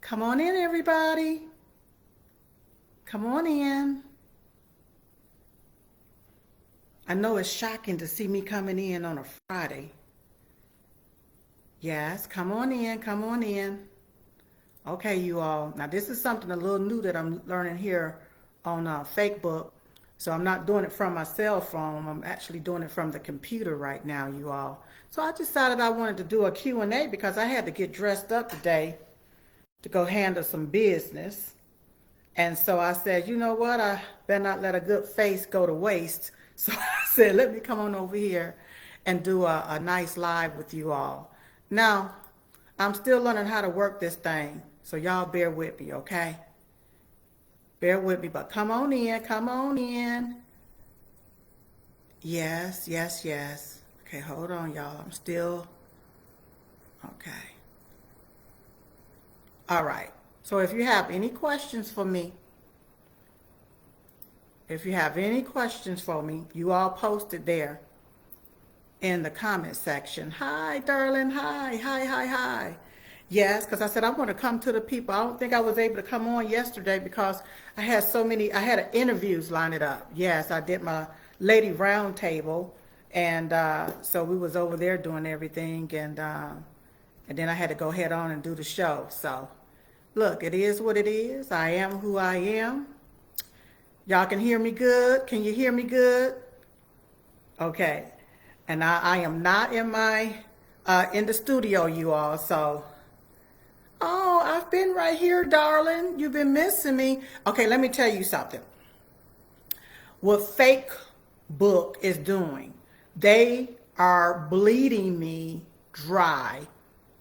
Come on in, everybody. Come on in. I know it's shocking to see me coming in on a Friday. Yes, come on in, come on in. Okay, you all. Now, this is something a little new that I'm learning here on Facebook. So I'm not doing it from my cell phone. I'm actually doing it from the computer right now, you all. So I decided I wanted to do a Q&A because I had to get dressed up today to go handle some business. And so I said, you know what? I better not let a good face go to waste. So I said, let me come on over here and do a nice live with you all. Now, I'm still learning how to work this thing. So y'all bear with me, okay? Bear with me, but come on in, come on in. Yes, yes, yes. Okay, hold on, y'all. I'm still, okay. All right. So if you have any questions for me, you all post it there in the comment section. Hi, darling. Hi, hi, hi, hi. Yes, because I said I want to come to the people. I don't think I was able to come on yesterday because I had interviews lined up. Yes, I did my lady round table, and so we was over there doing everything, and then I had to go head on and do the show. So, look, it is what it is. I am who I am. Y'all can hear me good? Can you hear me good? Okay. And I am not in in the studio, you all, so. Oh, I've been right here, darling. You've been missing me. Okay, let me tell you something. What Facebook is doing, they are bleeding me dry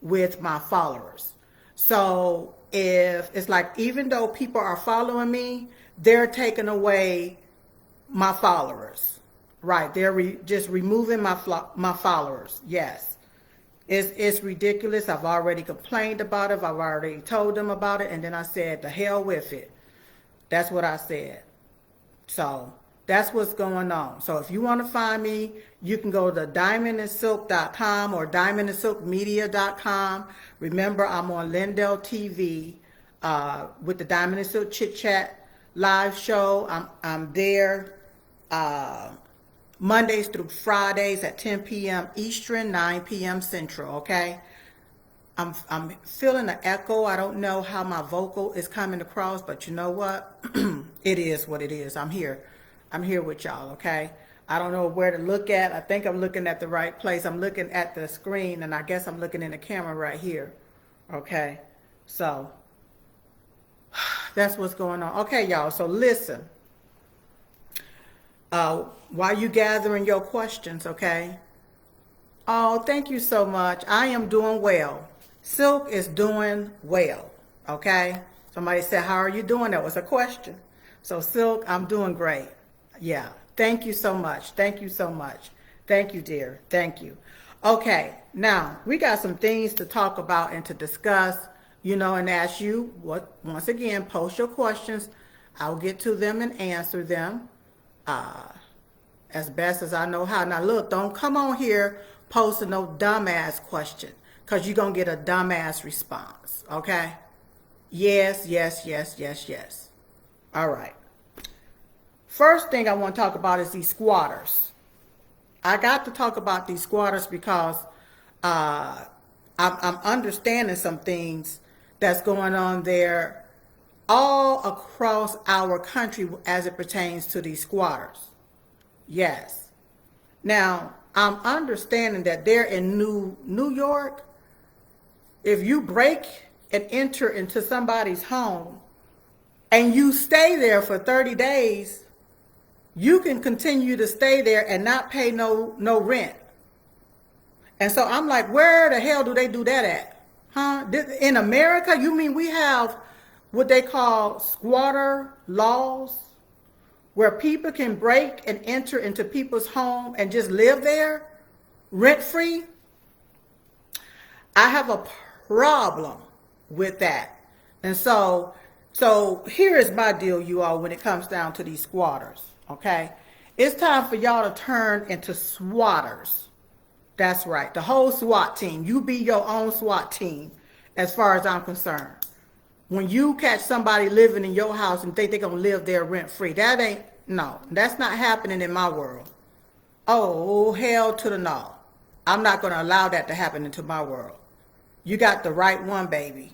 with my followers. So if it's like, even though people are following me, they're taking away my followers. Right, they're just removing my followers. Yes. It's ridiculous. I've already complained about it. I've already told them about it. And then I said, the hell with it. That's what I said. So that's what's going on. So if you want to find me, you can go to diamondandsilk.com or diamondandsilkmedia.com. Remember, I'm on Lindell TV with the Diamond and Silk Chit Chat live show. I'm there Mondays through Fridays at 10 p.m. Eastern, 9 p.m. Central, okay? I'm feeling an echo. I don't know how my vocal is coming across, but you know what? It is what it is. I'm here. I'm here with y'all, okay? I don't know where to look at. I think I'm looking at the right place. I'm looking at the screen, and I guess I'm looking in the camera right here, okay? So that's what's going on. Okay, y'all, so listen. While you gathering your questions, okay? Oh, thank you so much. I am doing well. Silk is doing well, okay? Somebody said, how are you doing? That was a question. So Silk, I'm doing great. Yeah, thank you so much. Thank you so much. Thank you, dear. Thank you. Okay, now we got some things to talk about and to discuss, and ask you once again, post your questions. I'll get to them and answer them as best as I know how. Now look, don't come on here posting no dumbass question, because you're going to get a dumbass response, okay? Yes, yes, yes, yes, yes. All right. First thing I want to talk about is these squatters. I got to talk about these squatters because I'm understanding some things that's going on there all across our country as it pertains to these squatters. Yes. Now, I'm understanding that they're in New York. If you break and enter into somebody's home and you stay there for 30 days, you can continue to stay there and not pay no rent. And so I'm like, where the hell do they do that at? Huh? In America, you mean we have what they call squatter laws, where people can break and enter into people's home and just live there rent-free? I have a problem with that. And so here is my deal, you all, when it comes down to these squatters, okay? It's time for y'all to turn into swatters. That's right, the whole SWAT team. You be your own SWAT team as far as I'm concerned. when you catch somebody living in your house and think they're going to live there rent free. That ain't, no, that's not happening in my world. Oh, hell to the no. I'm not going to allow that to happen into my world. You got the right one, baby.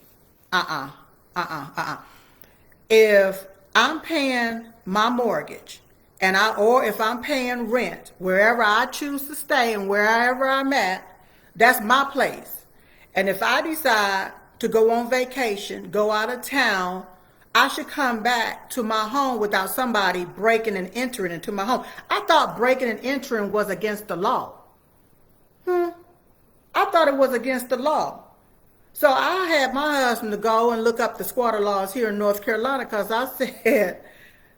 If I'm paying my mortgage or if I'm paying rent wherever I choose to stay and wherever I'm at, that's my place. And if I decide to go on vacation, go out of town, I should come back to my home without somebody breaking and entering into my home. I thought breaking and entering was against the law. I thought it was against the law. So I had my husband to go and look up the squatter laws here in North Carolina because I said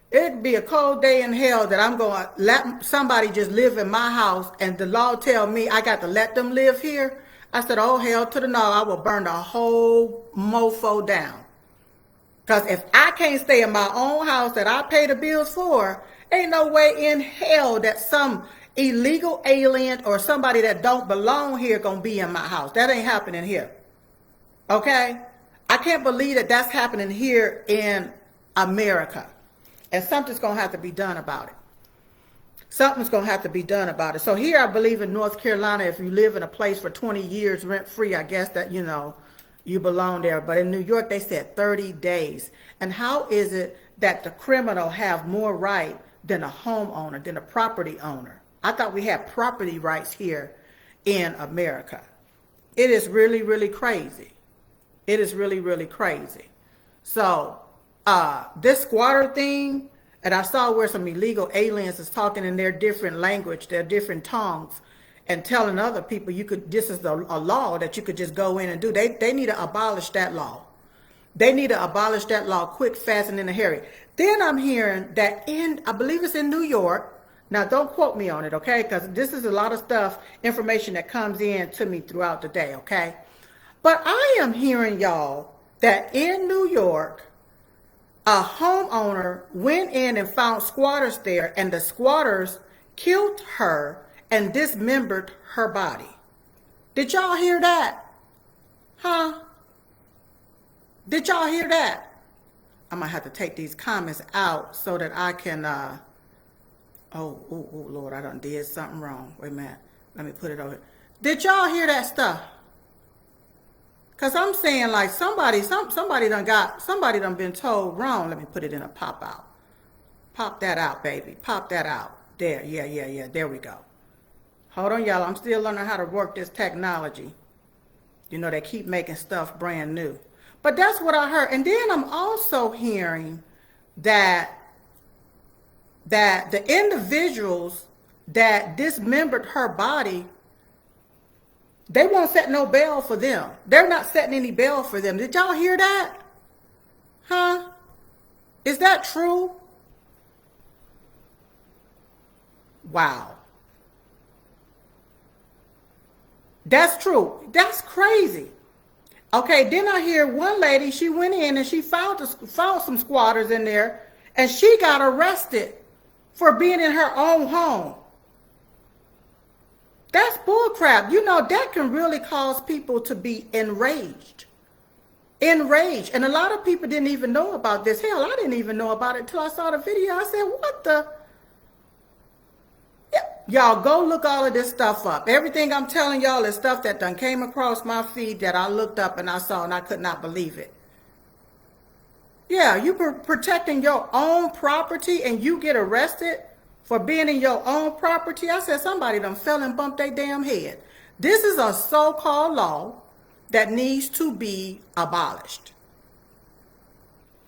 it'd be a cold day in hell that I'm going to let somebody just live in my house and the law tell me I got to let them live here. I said, oh, hell to the no, I will burn the whole mofo down. Because if I can't stay in my own house that I pay the bills for, ain't no way in hell that some illegal alien or somebody that don't belong here gonna be in my house. That ain't happening here. Okay? I can't believe that that's happening here in America. And something's gonna have to be done about it. Something's gonna have to be done about it. So here I believe in North Carolina, if you live in a place for 20 years rent free, I guess that, you belong there. But in New York, they said 30 days. And how is it that the criminal have more right than a homeowner, than a property owner? I thought we had property rights here in America. It is really, really crazy. It is really, really crazy. So this squatter thing, and I saw where some illegal aliens is talking in their different language, their different tongues, and telling other people this is a law that you could just go in and do. They need to abolish that law. They need to abolish that law quick, fast, and in a hurry. Then I'm hearing that I believe it's in New York. Now, don't quote me on it, okay? Because this is a lot of stuff, information that comes in to me throughout the day, okay? But I am hearing, y'all, that in New York, a homeowner went in and found squatters there, and the squatters killed her and dismembered her body. Did y'all hear that? Huh? Did y'all hear that? I'm going to have to take these comments out so that I can... Oh, Lord, I done did something wrong. Wait a minute. Let me put it over. Did y'all hear that stuff? Because I'm saying like somebody done been told wrong. Let me put it in a pop out. Pop that out, baby. Pop that out. There, yeah. There we go. Hold on, y'all. I'm still learning how to work this technology. They keep making stuff brand new. But that's what I heard. And then I'm also hearing that the individuals that dismembered her body, they won't set no bail for them. They're not setting any bail for them. Did y'all hear that? Huh? Is that true? Wow. That's true. That's crazy. Okay, then I hear one lady, she went in and she found some squatters in there, and she got arrested for being in her own home. That's bullcrap. That can really cause people to be enraged. Enraged. And a lot of people didn't even know about this. Hell, I didn't even know about it until I saw the video. I said, what the? Yeah. Y'all go look all of this stuff up. Everything I'm telling y'all is stuff that done came across my feed that I looked up and I saw and I could not believe it. Yeah, you protecting your own property and you get arrested for being in your own property. I said somebody done fell and bumped their damn head. This is a so-called law that needs to be abolished.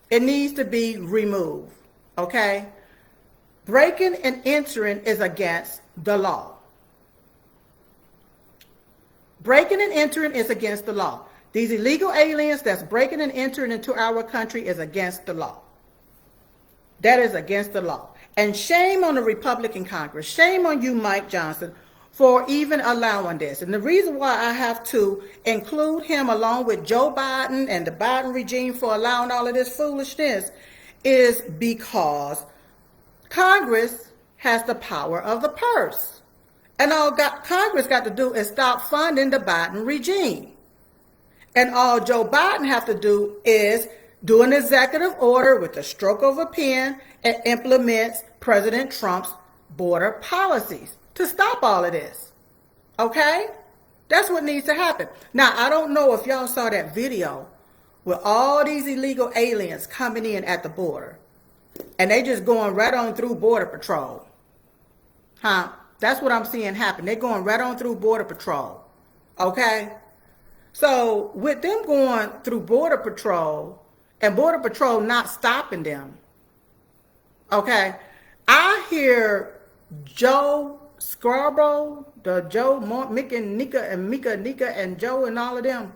It needs to be removed, okay? Breaking and entering is against the law. Breaking and entering is against the law. These illegal aliens that's breaking and entering into our country is against the law. That is against the law. And shame on the Republican Congress. Shame on you, Mike Johnson, for even allowing this. And the reason why I have to include him along with Joe Biden and the Biden regime for allowing all of this foolishness is because Congress has the power of the purse. And all Congress got to do is stop funding the Biden regime. And all Joe Biden have to do is do an executive order with the stroke of a pen and implements President Trump's border policies to stop all of this. Okay? That's what needs to happen. Now, I don't know if y'all saw that video with all these illegal aliens coming in at the border and they just going right on through Border Patrol. Huh? That's what I'm seeing happen. They're going right on through Border Patrol. Okay? So with them going through Border Patrol and Border Patrol not stopping them, okay, I hear Joe Scarborough, the Joe, Mick and Nika and Mika, Nika and Joe and all of them.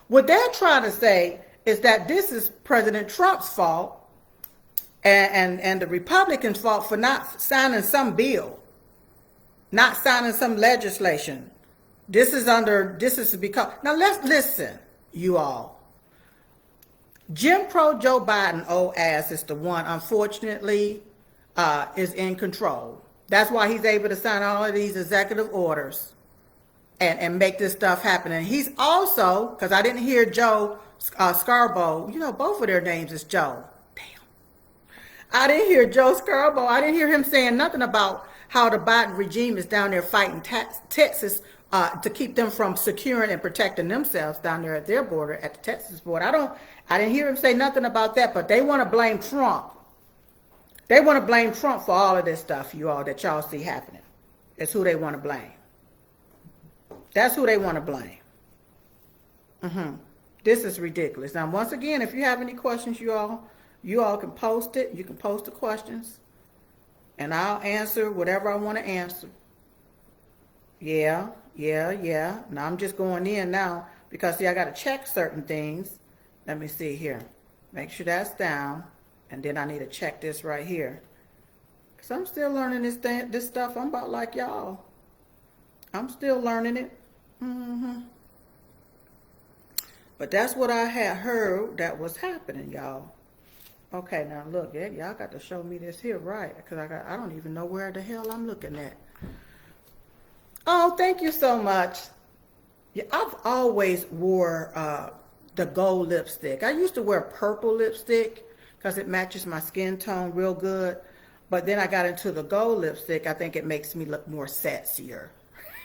What they're trying to say is that this is President Trump's fault and the Republicans' fault for not signing some bill, not signing some legislation. This is because, now let's listen, you all. Jim Crow Joe Biden, old ass, is the one, unfortunately, is in control. That's why he's able to sign all of these executive orders and make this stuff happen. And he's also, because I didn't hear Joe Scarborough, you know, both of their names is Joe. Damn. I didn't hear Joe Scarborough. I didn't hear him saying nothing about how the Biden regime is down there fighting Texas to keep them from securing and protecting themselves down there at their border, at the Texas border. I didn't hear him say nothing about that, but they want to blame Trump. They want to blame Trump for all of this stuff, you all, that y'all see happening. It's who they want to blame. That's who they want to blame. This is ridiculous. Now, once again, if you have any questions, you all can post it. You can post the questions, and I'll answer whatever I want to answer. Yeah. Now, I'm just going in now because, see, I got to check certain things. Let me see here. Make sure that's down. And then I need to check this right here. Because I'm still learning this stuff. I'm about like y'all. I'm still learning it. But that's what I had heard that was happening, y'all. Okay, now look, y'all got to show me this here, right? Because I don't even know where the hell I'm looking at. Oh, thank you so much. Yeah, I've always wore the gold lipstick. I used to wear purple lipstick because it matches my skin tone real good. But then I got into the gold lipstick. I think it makes me look more sexier.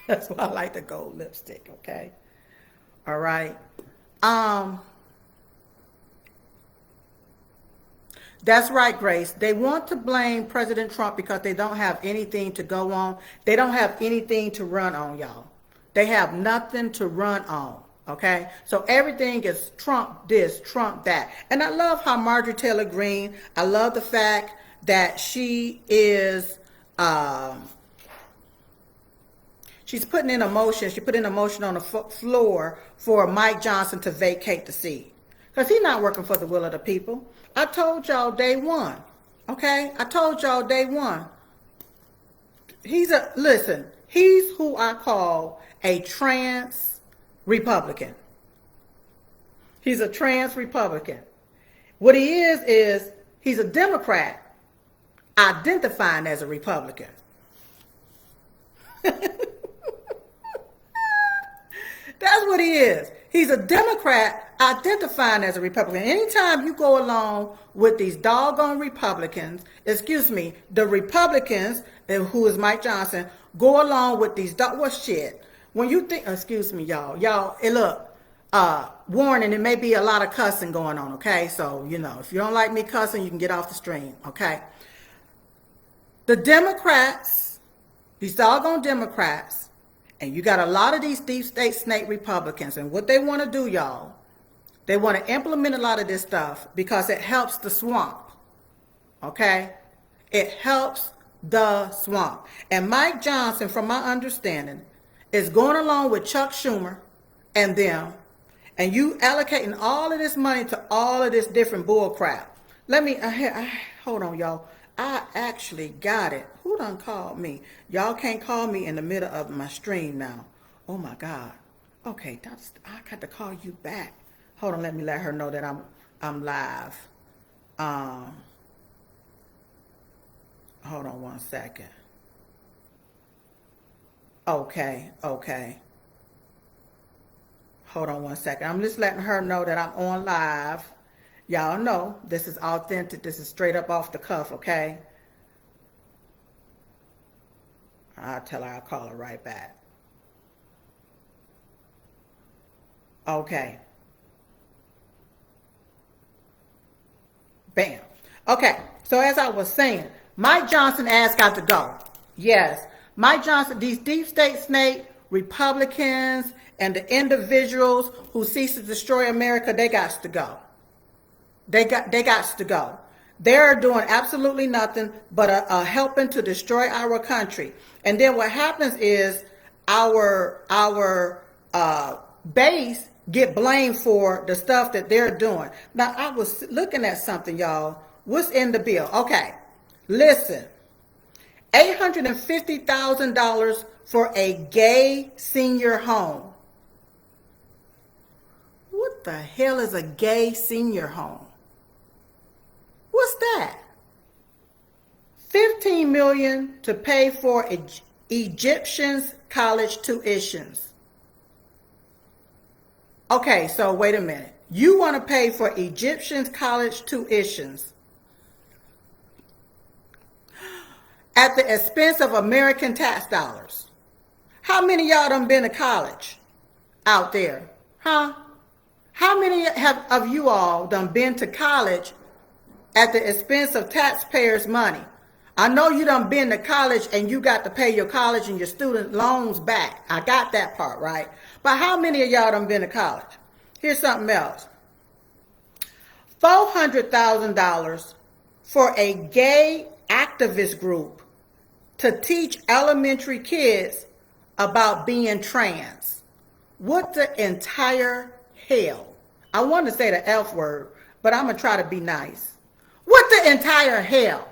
That's why I like the gold lipstick, okay? All right. That's right, Grace. They want to blame President Trump because they don't have anything to go on. They don't have anything to run on, y'all. They have nothing to run on, okay? So everything is Trump this, Trump that. And I love how Marjorie Taylor Greene, I love the fact that she is, she's putting in a motion. She put in a motion on the floor for Mike Johnson to vacate the seat. Because he's not working for the will of the people. I told y'all day one. Okay? I told y'all day one. Listen, he's who I call a trans Republican. He's a trans Republican. What he is he's a Democrat identifying as a Republican. That's what he is. He's a Democrat identifying as a Republican. Anytime you go along with these doggone Republicans, the Republicans, who is Mike Johnson, go along with these, shit. When you think, excuse me, y'all, look, warning, it may be a lot of cussing going on, okay? So, if you don't like me cussing, you can get off the stream, okay? The Democrats, these doggone Democrats, and you got a lot of these deep state snake Republicans, and what they want to do, y'all, they want to implement a lot of this stuff because it helps the swamp, okay? It helps the swamp. And Mike Johnson, from my understanding, is going along with Chuck Schumer and them, and you allocating all of this money to all of this different bull crap. Hold on, y'all. I actually got it. Who done called me? Y'all can't call me in the middle of my stream now. Oh my God. Okay, I got to call you back. Hold on, let me let her know that I'm live. Hold on one second. Okay. Hold on one second. I'm just letting her know that I'm on live. Y'all know this is authentic. This is straight up off the cuff, okay? I'll tell her I'll call her right back. Okay. Bam. Okay. So as I was saying, Mike Johnson ass got to go. Yes. Mike Johnson, these deep state snake Republicans and the individuals who seek to destroy America, they got to go. They got to go. They're doing absolutely nothing but helping to destroy our country. And then what happens is our base get blamed for the stuff that they're doing. Now, I was looking at something, y'all. What's in the bill? Okay, listen. $850,000 for a gay senior home. What the hell is a gay senior home? What's that? $15 million to pay for Egyptians' college tuitions. Okay, so wait a minute. You want to pay for Egyptians' college tuitions at the expense of American tax dollars. How many of y'all done been to college out there? Huh? How many of you all done been to college at the expense of taxpayers' money? I know you done been to college and you got to pay your college and your student loans back. I got that part right. But how many of y'all done been to college? Here's something else. $400,000 for a gay activist group to teach elementary kids about being trans. What the entire hell? I want to say the F word, but I'm going to try to be nice. What the entire hell?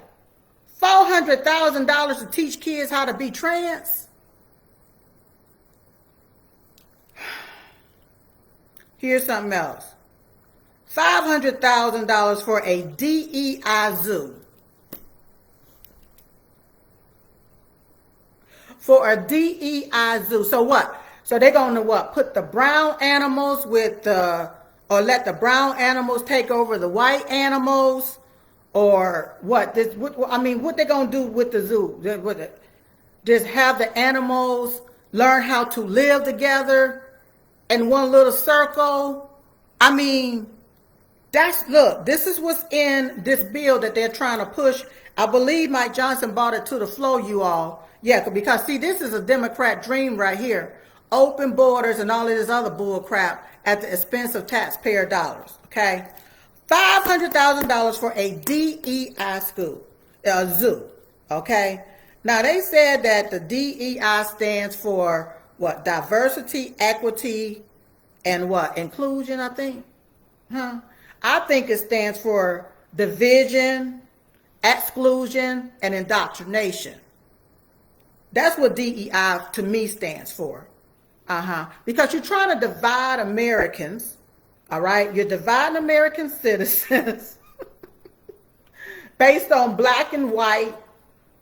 $400,000 to teach kids how to be trans? Here's something else. $500,000 for a DEI zoo. For a DEI zoo. So what? So they're going to what? Put the brown animals with the, or let the brown animals take over the white animals? Or what? What they going to do with the zoo? Just have the animals learn how to live together in one little circle? I mean, look, this is what's in this bill that they're trying to push. I believe Mike Johnson brought it to the floor, you all. Yeah, because see, this is a Democrat dream right here. Open borders and all of this other bull crap at the expense of taxpayer dollars, okay? $500,000 for a DEI zoo, okay? Now, they said that the DEI stands for what? Diversity, equity, and what? Inclusion, I think. I think it stands for division, exclusion, and indoctrination. That's what DEI to me stands for. Because you're trying to divide Americans, all right? You're dividing American citizens based on black and white.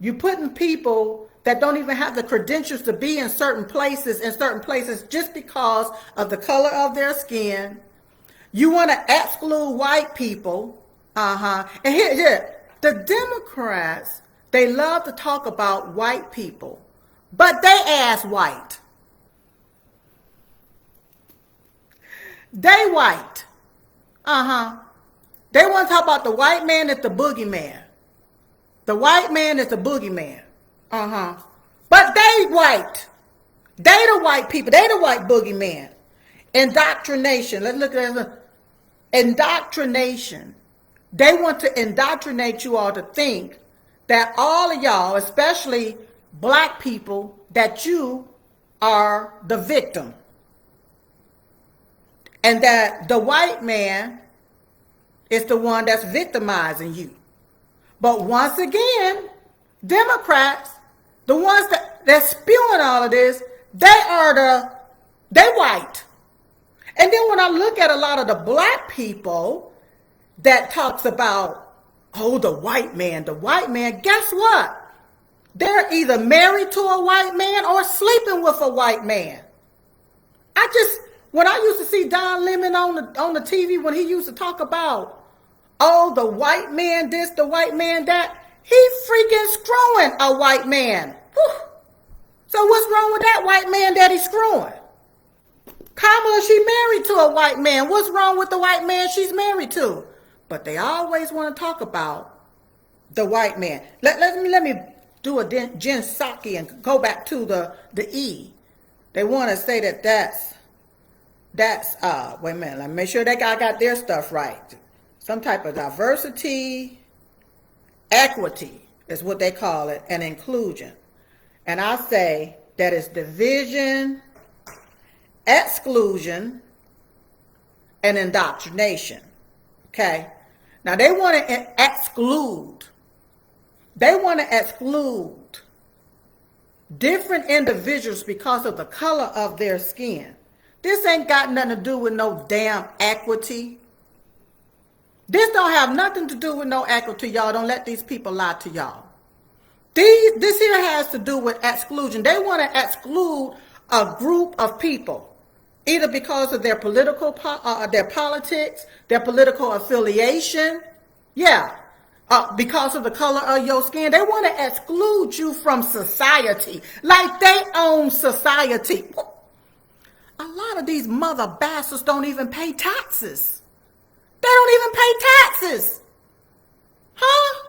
You're putting people that don't even have the credentials to be in certain places just because of the color of their skin. You want to exclude white people. And here, the Democrats, they love to talk about white people, but they ass white. They white. They want to talk about the white man as the boogeyman. The white man is the boogeyman. But they white. They the white people. They the white boogeyman. Indoctrination. Let's look at it. Indoctrination. They want to indoctrinate you all to think that all of y'all, especially black people, that you are the victim. And that the white man is the one that's victimizing you. But once again, Democrats, the ones that's spewing all of this, they white. And then when I look at a lot of the black people that talks about, oh, the white man, guess what? They're either married to a white man or sleeping with a white man. When I used to see Don Lemon on the TV when he used to talk about Oh, the white man this, the white man that. He freaking screwing a white man. Whew. So what's wrong with that white man that he's screwing? Kamala, she married to a white man. What's wrong with the white man she's married to? But they always want to talk about the white man. Let me do a Jen Psaki and go back to the E. They want to say that's wait a minute, let me make sure that guy got their stuff right. Some type of diversity, equity is what they call it, and inclusion. And I say that is division, exclusion, and indoctrination. Okay? Now they want to exclude. They want to exclude different individuals because of the color of their skin. This ain't got nothing to do with no damn equity. This don't have nothing to do with no equity, y'all. Don't let these people lie to y'all. This here has to do with exclusion. They want to exclude a group of people, either because of their political, their politics, their political affiliation. Yeah. Because of the color of your skin. They want to exclude you from society. Like they own society. A lot of these mother bastards don't even pay taxes. They don't even pay taxes. Huh?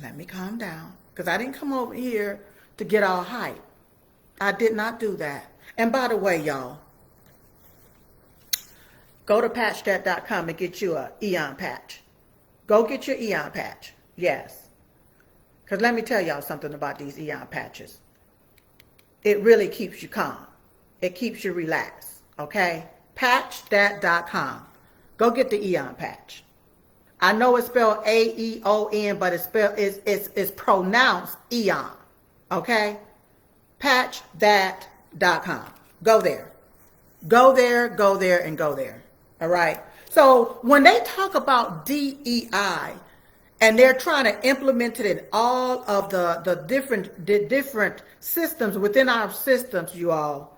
Let me calm down. Because I didn't come over here to get all hype. I did not do that. And by the way, y'all, go to patchthat.com and get you a Eon patch. Go get your Eon patch. Yes. Because let me tell y'all something about these Eon patches. It really keeps you calm. It keeps you relaxed. Okay? Patchthat.com. Go get the Eon patch. I know it's spelled A-E-O-N, but it's pronounced Eon. Okay? Patchthat.com. Go there. Go there, go there, and go there. All right? So when they talk about DEI, and they're trying to implement it in all of the different systems within our systems, you all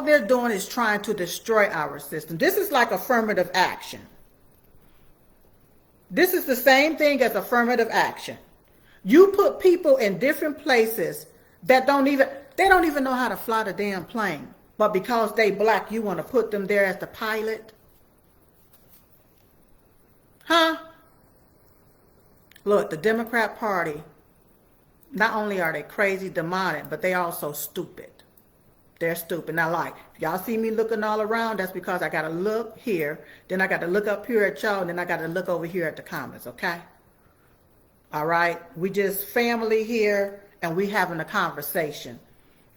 they're doing is trying to destroy our system. This is like affirmative action. This is the same thing as affirmative action. You put people in different places that don't even know how to fly the damn plane. But because they black, you want to put them there as the pilot? Huh? Look, the Democrat Party, not only are they crazy, demonic, but they also stupid. They're stupid. Now, like, if y'all see me looking all around, that's because I got to look here, then I got to look up here at y'all, and then I got to look over here at the comments, okay? All right? We just family here, and we having a conversation.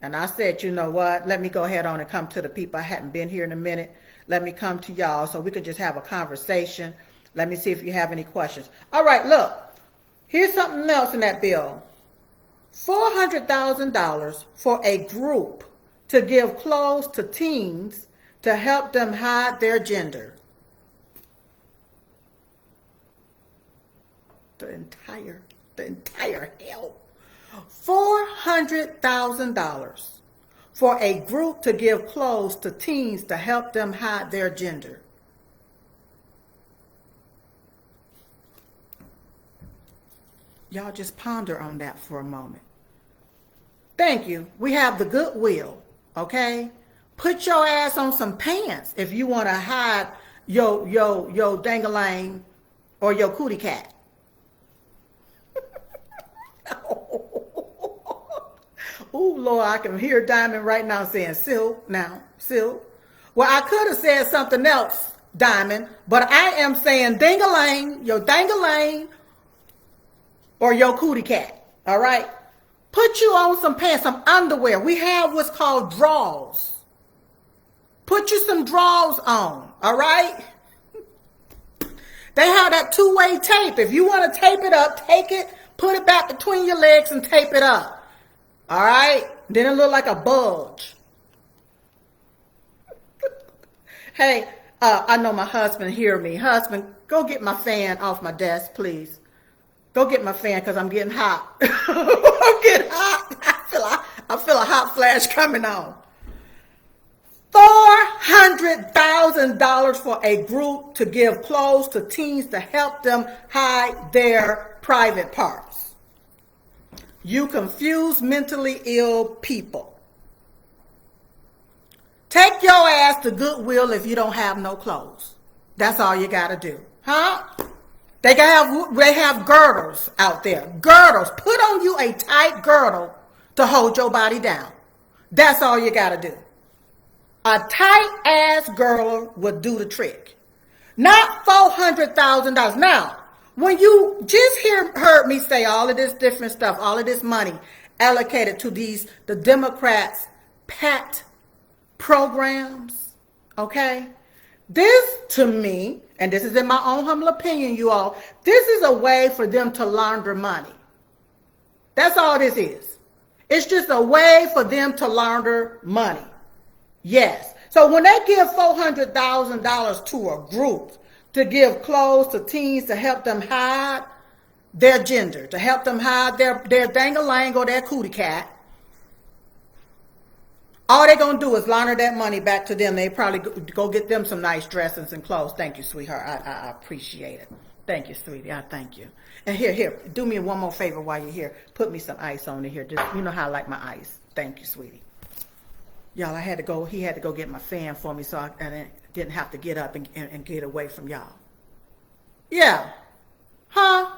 And I said, you know what? Let me go ahead on and come to the people. I hadn't been here in a minute. Let me come to y'all so we could just have a conversation. Let me see if you have any questions. All right, look. Here's something else in that bill. $400,000 for a group to give clothes to teens to help them hide their gender. The entire hell. $400,000 for a group to give clothes to teens to help them hide their gender. Y'all just ponder on that for a moment. Thank you. We have the goodwill, okay? Put your ass on some pants if you want to hide your dangalang or your cootie cat. Ooh, Lord, I can hear Diamond right now saying, Silk, now, Silk. Well, I could have said something else, Diamond, but I am saying dingalang, your dangalang, or your cootie cat, all right? Put you on some pants, some underwear. We have what's called drawers. Put you some drawers on, all right? They have that two-way tape. If you want to tape it up, take it, put it back between your legs and tape it up. All right? Then it look like a bulge. Hey, I know my husband hear me. Husband, go get my fan off my desk, please. Go get my fan because I'm getting hot. I'm getting hot. I feel a hot flash coming on. $400,000 for a group to give clothes to teens to help them hide their private parts. You confuse mentally ill people. Take your ass to Goodwill if you don't have no clothes. That's all you got to do. Huh? They have girdles out there. Girdles. Put on you a tight girdle to hold your body down. That's all you got to do. A tight ass girdle would do the trick. Not $400,000. Now, when you just heard me say all of this different stuff, all of this money allocated to the Democrats' pet programs, okay? This, to me, and this is in my own humble opinion, you all, this is a way for them to launder money. That's all this is. It's just a way for them to launder money. Yes. So when they give $400,000 to a group to give clothes to teens to help them hide their gender, to help them hide their dang-a-lang or their cootie cat, all they're going to do is launder that money back to them. They probably go get them some nice dresses and clothes. Thank you, sweetheart. I appreciate it. Thank you, sweetie. I thank you. And here, do me one more favor while you're here. Put me some ice on it here. Just, you know how I like my ice. Thank you, sweetie. Y'all, he had to go get my fan for me so I didn't have to get up and get away from y'all. Yeah. Huh?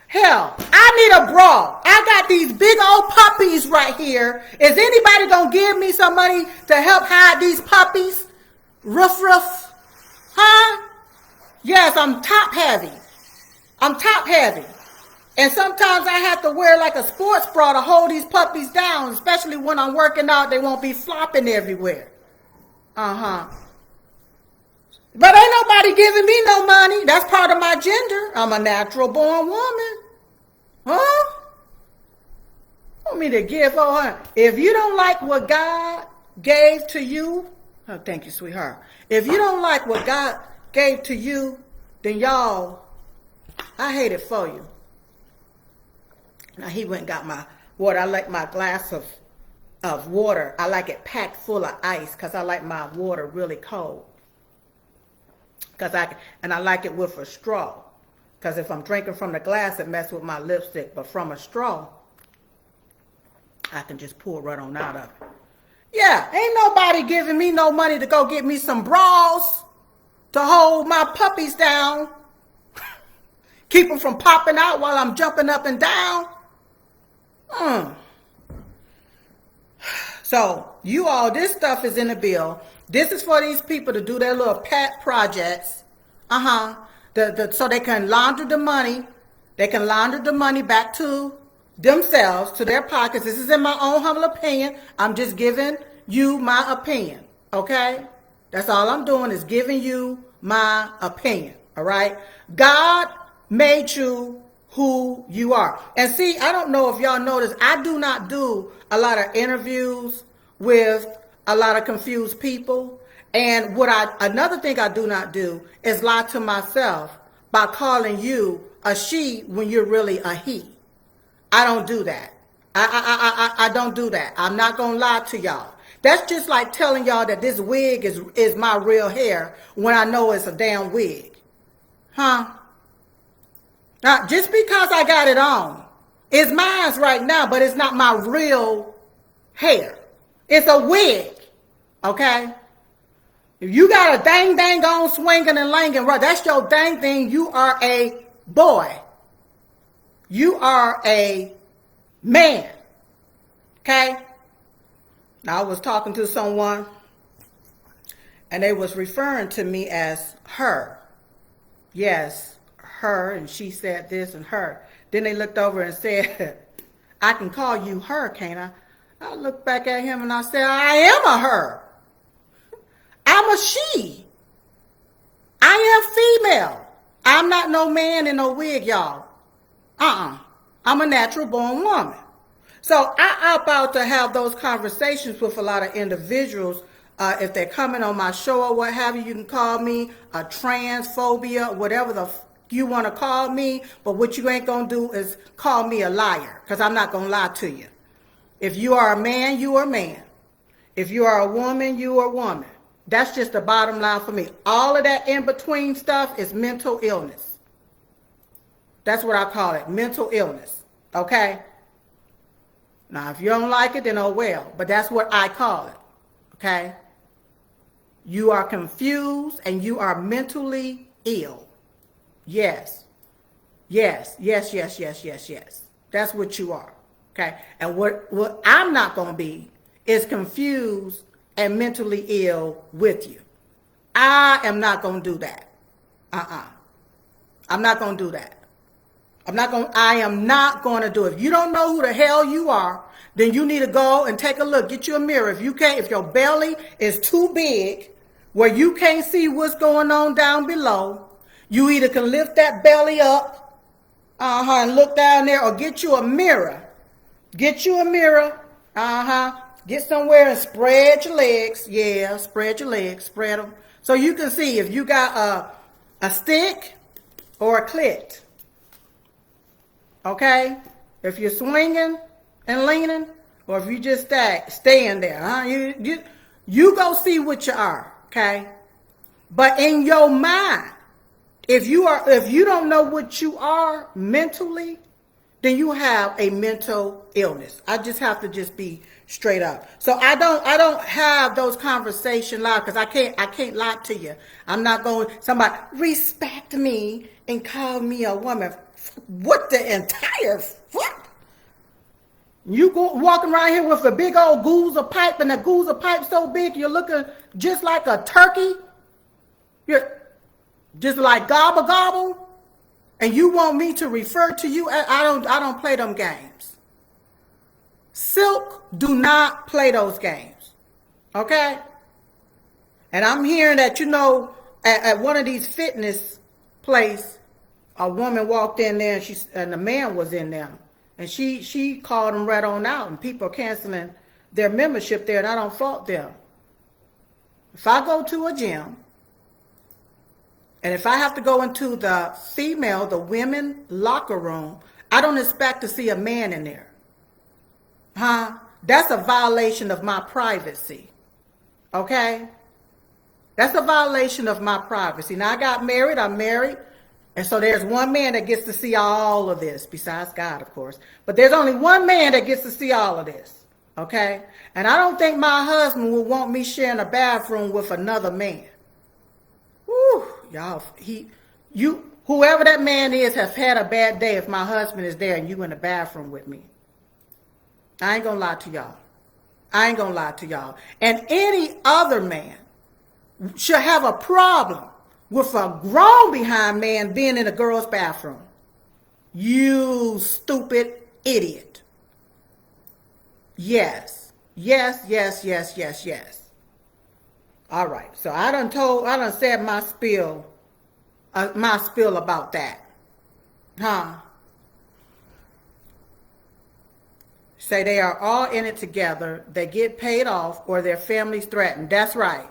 Hell, I need a bra. I got these big old puppies right here. Is anybody going to give me some money to help hide these puppies? Ruff. Huh? Yes, I'm top heavy. And sometimes I have to wear like a sports bra to hold these puppies down, especially when I'm working out. They won't be flopping everywhere. Uh-huh. But ain't nobody giving me no money. That's part of my gender. I'm a natural born woman. Huh? Want me to give her? If you don't like what God gave to you, oh, thank you, sweetheart. If you don't like what God gave to you, then y'all, I hate it for you. Now he went and got my water. I like my glass of water. I like it packed full of ice because I like my water really cold. And I like it with a straw. Because if I'm drinking from the glass, it messes with my lipstick. But from a straw, I can just pour right on out of it. Yeah, ain't nobody giving me no money to go get me some bras to hold my puppies down. Keep them from popping out while I'm jumping up and down. So, you all, this stuff is in the bill. This is for these people to do their little pet projects. So they can launder the money. They can launder the money back to themselves, to their pockets. This is in my own humble opinion. I'm just giving you my opinion, okay? That's all I'm doing is giving you my opinion, all right? God made you who you are. And see, I don't know if y'all noticed, I do not do a lot of interviews with a lot of confused people. And another thing I do not do is lie to myself by calling you a she when you're really a he. I don't do that. I don't do that. I'm not going to lie to y'all. That's just like telling y'all that this wig is my real hair when I know it's a damn wig. Huh? Now, just because I got it on, it's mine right now, but it's not my real hair. It's a wig, okay? If you got a dang on swinging and langing, right, that's your dang thing. You are a boy. You are a man, okay? Now, I was talking to someone, and they was referring to me as her. Yes, her, and she said this and her. Then they looked over and said, I can call you her, can't I? I looked back at him and I said, I am a her. I'm a she. I am female. I'm not no man in no wig, y'all. I'm a natural born woman. So I opt out to have those conversations with a lot of individuals. If they're coming on my show or what have you, you can call me a transphobia, whatever you want to call me. But what you ain't going to do is call me a liar, because I'm not going to lie to you. If you are a man, you are a man. If you are a woman, you are a woman. That's just the bottom line for me. All of that in between stuff is mental illness. That's what I call it, mental illness. Okay? Now, if you don't like it, then oh well. But that's what I call it. Okay? You are confused and you are mentally ill. Yes. Yes. Yes, yes, yes, yes, yes. That's what you are. Okay? And what I'm not going to be is confused and mentally ill with you. I am not going to do that. I'm not going to do that. I am not going to do it. If you don't know who the hell you are, then you need to go and take a look. Get you a mirror. If your belly is too big where you can't see what's going on down below, you either can lift that belly up, and look down there, or get you a mirror. Get you a mirror, Get somewhere and spread your legs. Yeah, spread your legs, spread them. So you can see if you got a stick or a clit. Okay? If you're swinging and leaning, or if you just staying there, you go see what you are, okay? But in your mind, if you don't know what you are mentally, then you have a mental illness. I just have to just be straight up. So I don't have those conversations loud because I can't lie to you. I'm not going somebody respect me and call me a woman. What the entire fuck? You go walking around here with a big old goose pipe, and the goose pipe so big you're looking just like a turkey. You're just like gobble gobble. And you want me to refer to you? I don't play them games. Silk do not play those games. Okay? And I'm hearing that, at one of these fitness places, a woman walked in there and the man was in there. And she called them right on out, and people are canceling their membership there, and I don't fault them. If I go to a gym, and if I have to go into the women locker room, I don't expect to see a man in there. That's a violation of my privacy. Okay? That's a violation of my privacy. Now, I'm married. And so there's one man that gets to see all of this, besides God, of course. But there's only one man that gets to see all of this. Okay? And I don't think my husband would want me sharing a bathroom with another man. Woo, y'all, whoever that man is has had a bad day if my husband is there and you in the bathroom with me. I ain't gonna lie to y'all. And any other man should have a problem with a grown behind man being in a girl's bathroom. You stupid idiot. Yes. All right, so I done said my spiel about that. Say they are all in it together, they get paid off, or their families threatened. That's right.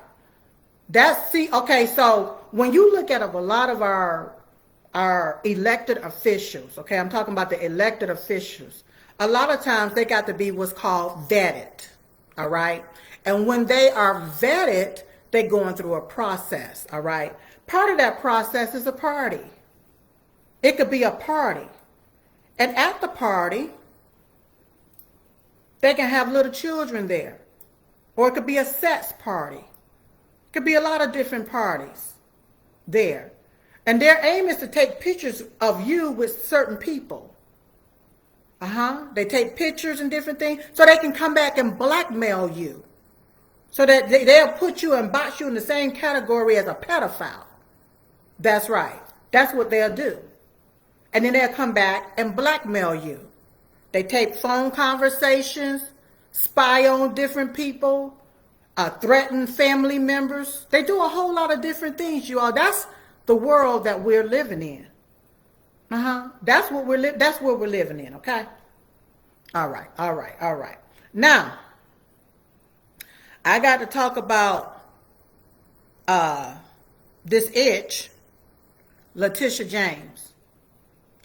Okay, so when you look at a lot of our elected officials, okay, I'm talking about the elected officials, a lot of times they got to be what's called vetted, all right? And when they are vetted, they're going through a process, all right? Part of that process is a party. It could be a party. And at the party, they can have little children there. Or it could be a sex party. It could be a lot of different parties there. And their aim is to take pictures of you with certain people. They take pictures and different things so they can come back and blackmail you. So that they'll put you and box you in the same category as a pedophile. That's right. That's what they'll do. And then they'll come back and blackmail you. They take phone conversations, spy on different people, threaten family members. They do a whole lot of different things, you all. That's the world that we're living in. That's what we're living in, okay? All right. Now, I got to talk about this itch, Letitia James.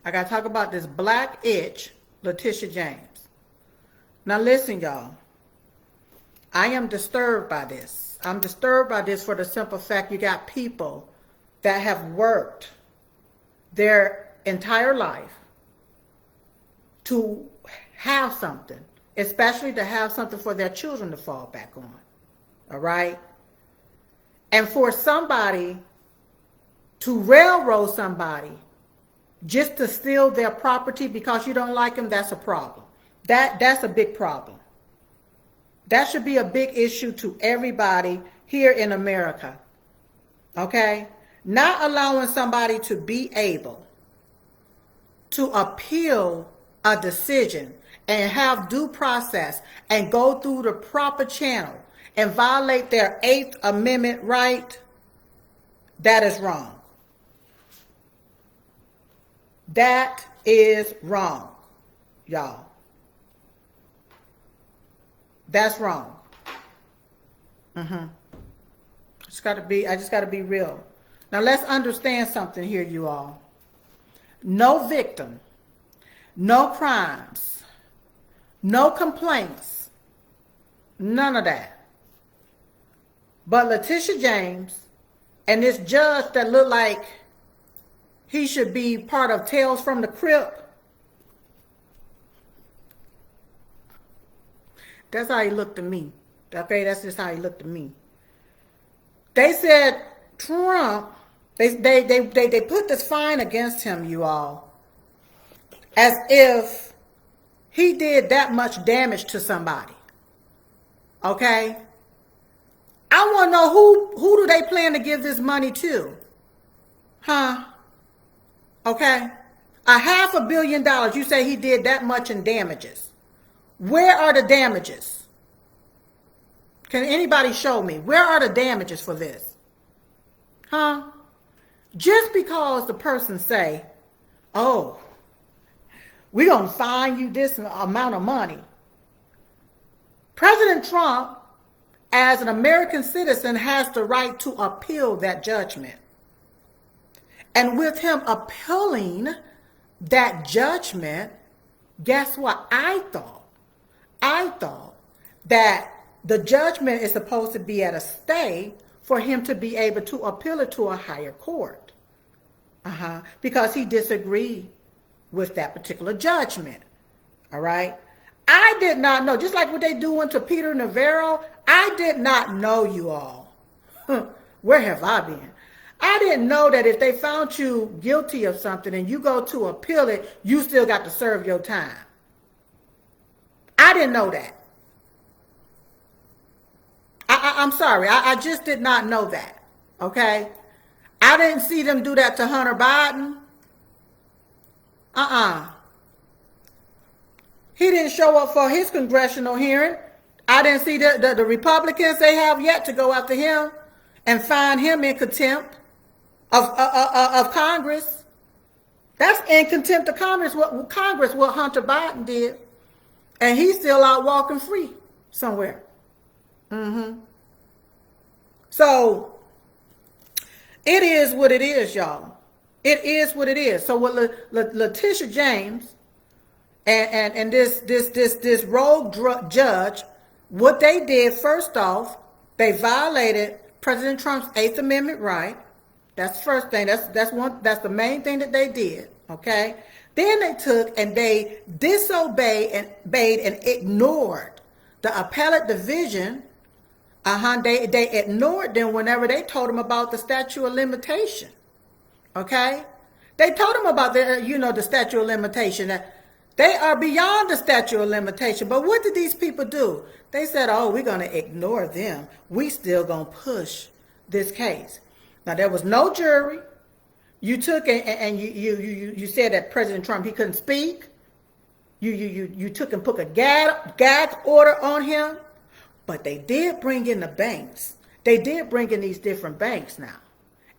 I got to talk about this black itch, Letitia James. Now listen, y'all. I am disturbed by this. I'm disturbed by this for the simple fact you got people that have worked their entire life to have something, especially to have something for their children to fall back on. All right? And for somebody to railroad somebody just to steal their property because you don't like them, that's a problem. That's a big problem. That should be a big issue to everybody here in America. Okay? Not allowing somebody to be able to appeal a decision and have due process and go through the proper channel and violate their 8th Amendment right, that is wrong. That is wrong, y'all. That's wrong. I just got to be real. Now let's understand something here, you all. No victim, no crimes, no complaints, none of that. But Letitia James and this judge that looked like he should be part of Tales from the Crypt, that's how he looked to me. Okay, that's just how he looked to me. They said Trump, they put this fine against him, you all, as if he did that much damage to somebody. Okay? I want to know who do they plan to give this money to? Huh? Okay? $500 million, you say he did that much in damages. Where are the damages? Can anybody show me? Where are the damages for this? Huh? Just because the person say, oh, we're going to fine you this amount of money. President Trump, as an American citizen, has the right to appeal that judgment. And with him appealing that judgment, guess what? I thought that the judgment is supposed to be at a stay for him to be able to appeal it to a higher court. Because he disagreed with that particular judgment. All right? I did not know, just like what they doing to Peter Navarro, I did not know, you all. Where have I been? I didn't know that if they found you guilty of something and you go to appeal it, you still got to serve your time. I didn't know that. I'm sorry. I just did not know that. Okay? I didn't see them do that to Hunter Biden. He didn't show up for his congressional hearing. I didn't see the Republicans, they have yet to go after him and find him in contempt of Congress. That's in contempt of Congress, what Hunter Biden did. And he's still out walking free somewhere. So it is what it is, y'all. It is what it is. So what Letitia James and this rogue judge, what they did, first off, they violated President Trump's 8th Amendment right. That's the first thing. That's the main thing that they did. Okay. Then they took and they disobeyed and ignored the appellate division. They ignored them whenever they told them about the statute of limitation. Okay? They told them about the statute of limitation. They are beyond the statute of limitation. But what did these people do? They said, oh, we're going to ignore them. We still going to push this case. Now, there was no jury. You took and you said that President Trump, he couldn't speak. You took and put a gag order on him. But they did bring in the banks. They did bring in these different banks now.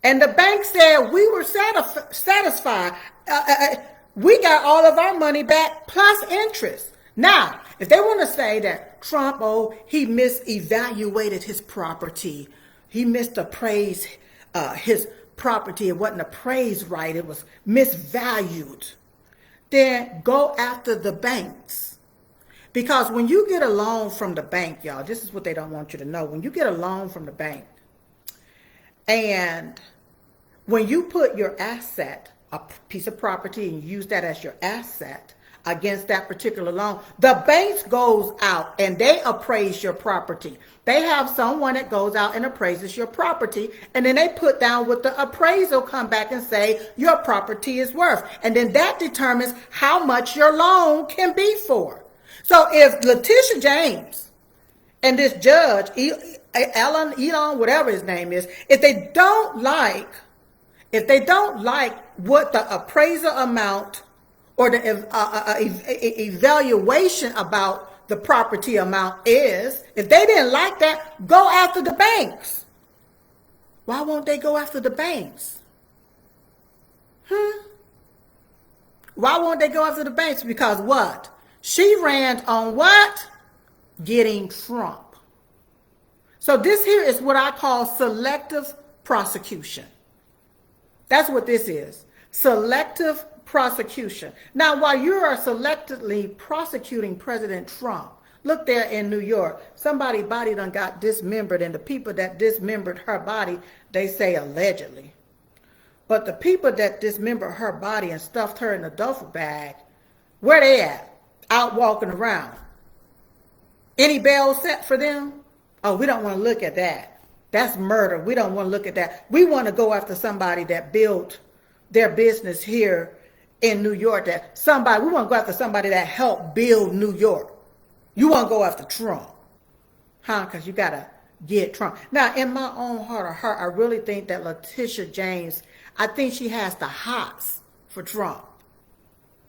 And the bank said, we were satisfied. We got all of our money back plus interest. Now, if they want to say that Trump, he misevaluated his property. He misappraised his property. It wasn't appraised right. It was misvalued. Then go after the banks. Because when you get a loan from the bank, y'all, this is what they don't want you to know. When you get a loan from the bank, and when you put your asset, a piece of property, and you use that as your asset against that particular loan, the bank goes out and they appraise your property. They have someone that goes out and appraises your property, and then they put down what the appraisal come back and say your property is worth. And then that determines how much your loan can be for. So if Letitia James and this judge, Elon, whatever his name is, if they don't like what the appraisal amount or the evaluation about the property amount is, if they didn't like that, go after the banks. Why won't they go after the banks? Why won't they go after the banks? Because what? She ran on what? Getting Trump. So this here is what I call selective prosecution. That's what this is. Selective prosecution. Now, while you are selectively prosecuting President Trump, look there in New York, somebody's body done got dismembered, and the people that dismembered her body, they say allegedly. But the people that dismembered her body and stuffed her in a duffel bag, where they at? Out walking around. Any bail set for them? Oh, we don't want to look at that. That's murder. We don't want to look at that. We want to go after somebody that built their business here in New York. We want to go after somebody that helped build New York. You want to go after Trump. Because you got to get Trump. Now, in my own heart of heart, I really think that Letitia James, I think she has the hots for Trump.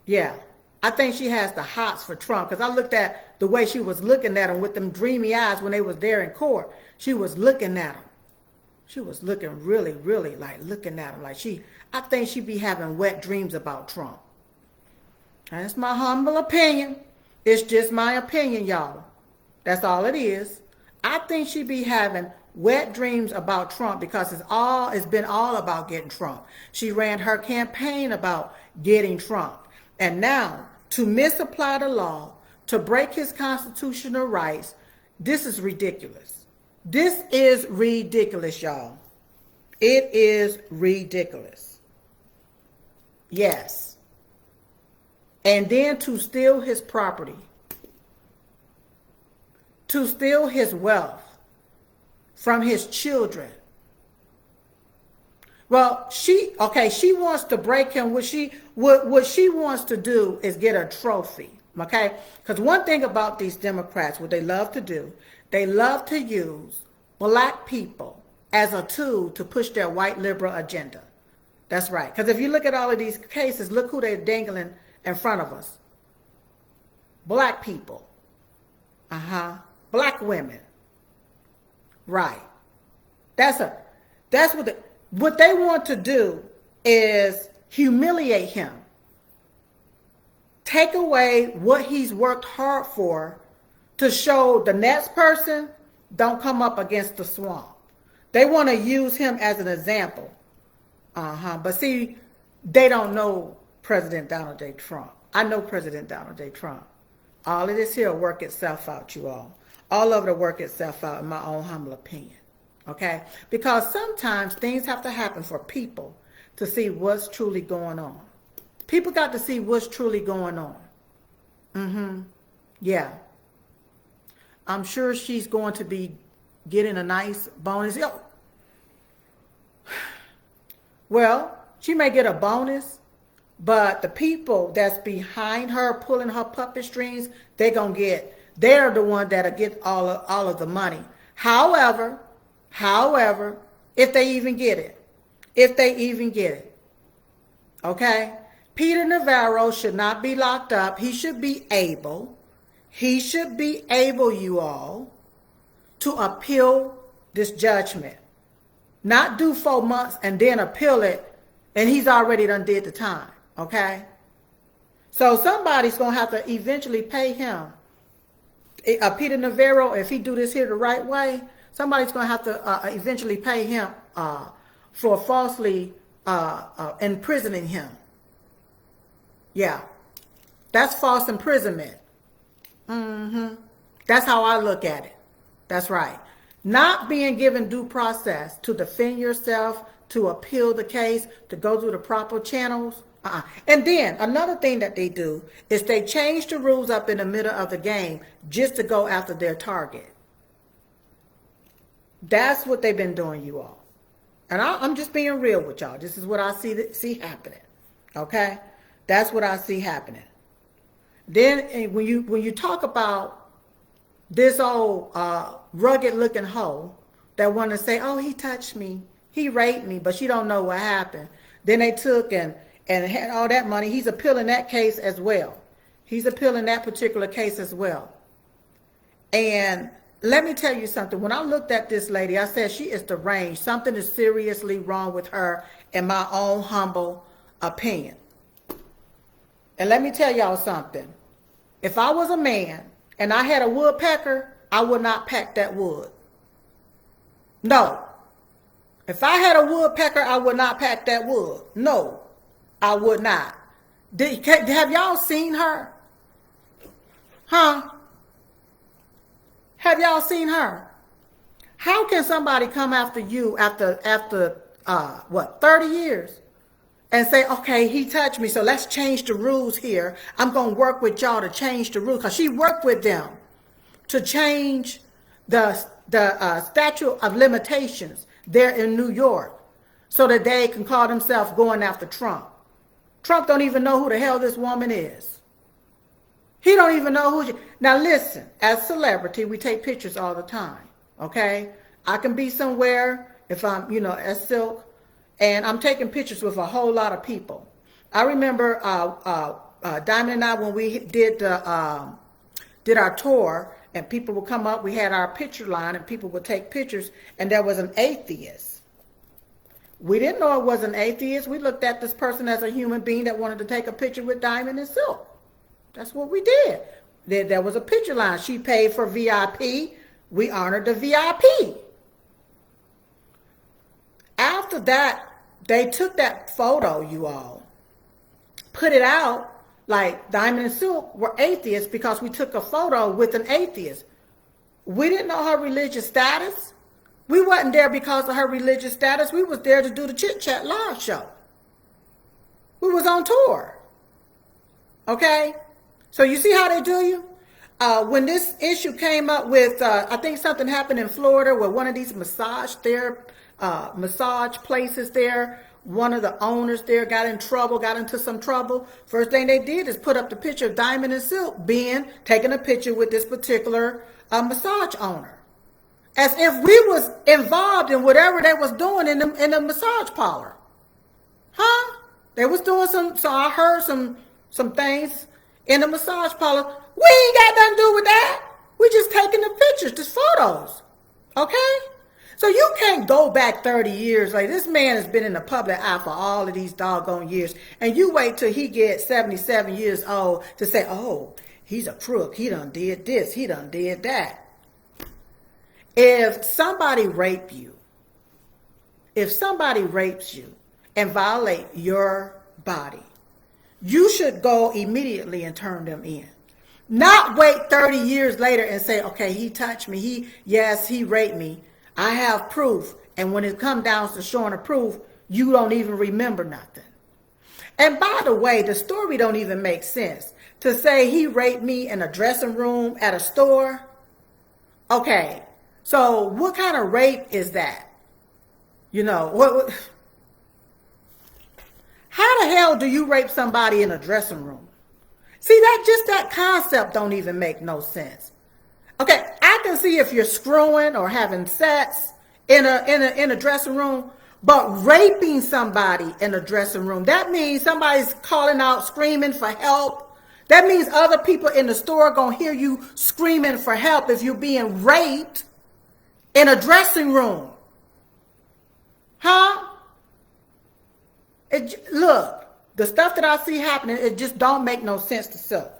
Yeah. I think she has the hots for Trump, because I looked at the way she was looking at him with them dreamy eyes when they was there in court. She was looking at him. She was looking really, really like looking at him. I think she be having wet dreams about Trump. And that's my humble opinion. It's just my opinion, y'all. That's all it is. I think she be having wet dreams about Trump, because it's been all about getting Trump. She ran her campaign about getting Trump. And now, to misapply the law, to break his constitutional rights, this is ridiculous. This is ridiculous, y'all. It is ridiculous. Yes. And then to steal his property, to steal his wealth from his children. Well, she wants to break him. What she wants to do is get a trophy, okay? Because one thing about these Democrats, what they love to do, they love to use black people as a tool to push their white liberal agenda. That's right. Because if you look at all of these cases, look who they're dangling in front of us. Black people. Black women. Right. What they want to do is humiliate him. Take away what he's worked hard for to show the next person don't come up against the swamp. They want to use him as an example. But see, they don't know President Donald J. Trump. I know President Donald J. Trump. All of this here will work itself out, you all. All of it will work itself out, in my own humble opinion. Okay? Because sometimes things have to happen for people to see what's truly going on. People got to see what's truly going on. Yeah. I'm sure she's going to be getting a nice bonus. Well, she may get a bonus, but the people that's behind her pulling her puppet strings, they're the one that'll get all of the money. However, if they even get it, okay? Peter Navarro should not be locked up. He should be able, you all, to appeal this judgment. Not do 4 months and then appeal it, and he's already done did the time, okay? So somebody's going to have to eventually pay him. Peter Navarro, if he do this here the right way, somebody's going to have to eventually pay him for falsely imprisoning him. Yeah, that's false imprisonment. That's how I look at it. That's right. Not being given due process to defend yourself, to appeal the case, to go through the proper channels. And then another thing that they do is they change the rules up in the middle of the game just to go after their target. That's what they've been doing, you all. And I'm just being real with y'all. This is what I see happening. Okay? That's what I see happening. Then when you talk about this old rugged looking hoe that want to say, oh, he touched me, he raped me, but she don't know what happened. Then they took and had all that money. He's appealing that case as well. He's appealing that particular case as well. And let me tell you something. When I looked at this lady, I said she is deranged. Something is seriously wrong with her, in my own humble opinion. And let me tell y'all something. If I was a man and I had a woodpecker, I would not peck that wood. No. If I had a woodpecker, I would not peck that wood. No, I would not. Have y'all seen her? Huh? Have y'all seen her? How can somebody come after you after 30 years and say, okay, he touched me, so let's change the rules here. I'm going to work with y'all to change the rules. Because she worked with them to change the statute of limitations there in New York so that they can call themselves going after Trump. Trump don't even know who the hell this woman is. He don't even know who she... Now listen, as celebrity, we take pictures all the time, okay? I can be somewhere if I'm, as Silk, and I'm taking pictures with a whole lot of people. I remember Diamond and I, when we did our tour, and people would come up, we had our picture line, and people would take pictures, and there was an atheist. We didn't know it was an atheist. We looked at this person as a human being that wanted to take a picture with Diamond and Silk. That's what we did. There was a picture line. She paid for VIP. We honored the VIP. After that, they took that photo, you all, put it out like Diamond and Silk were atheists because we took a photo with an atheist. We didn't know her religious status. We wasn't there because of her religious status. We was there to do the Chit Chat live show. We was on tour. Okay? So you see how they do you? When this issue came up with, I think something happened in Florida where one of these massage places there, one of the owners there got into some trouble. First thing they did is put up the picture of Diamond and Silk taking a picture with this particular massage owner. As if we was involved in whatever they was doing in the massage parlor. Huh? They was doing so I heard some things in the massage parlor. We ain't got nothing to do with that. We just taking the pictures, the photos. Okay? So you can't go back 30 years. Like, this man has been in the public eye for all of these doggone years. And you wait till he gets 77 years old to say, oh, he's a crook. He done did this. He done did that. If somebody rapes you and violate your body, you should go immediately and turn them in. Not wait 30 years later and say, okay, he touched me. He raped me. I have proof. And when it comes down to showing a proof, you don't even remember nothing. And by the way, the story don't even make sense. To say he raped me in a dressing room at a store. Okay, so what kind of rape is that? How the hell do you rape somebody in a dressing room? See, that concept don't even make no sense. Okay, I can see if you're screwing or having sex in a dressing room, but raping somebody in a dressing room, that means somebody's calling out, screaming for help. That means other people in the store are going to hear you screaming for help if you're being raped in a dressing room. Huh? Look, the stuff that I see happening, it just don't make no sense to self.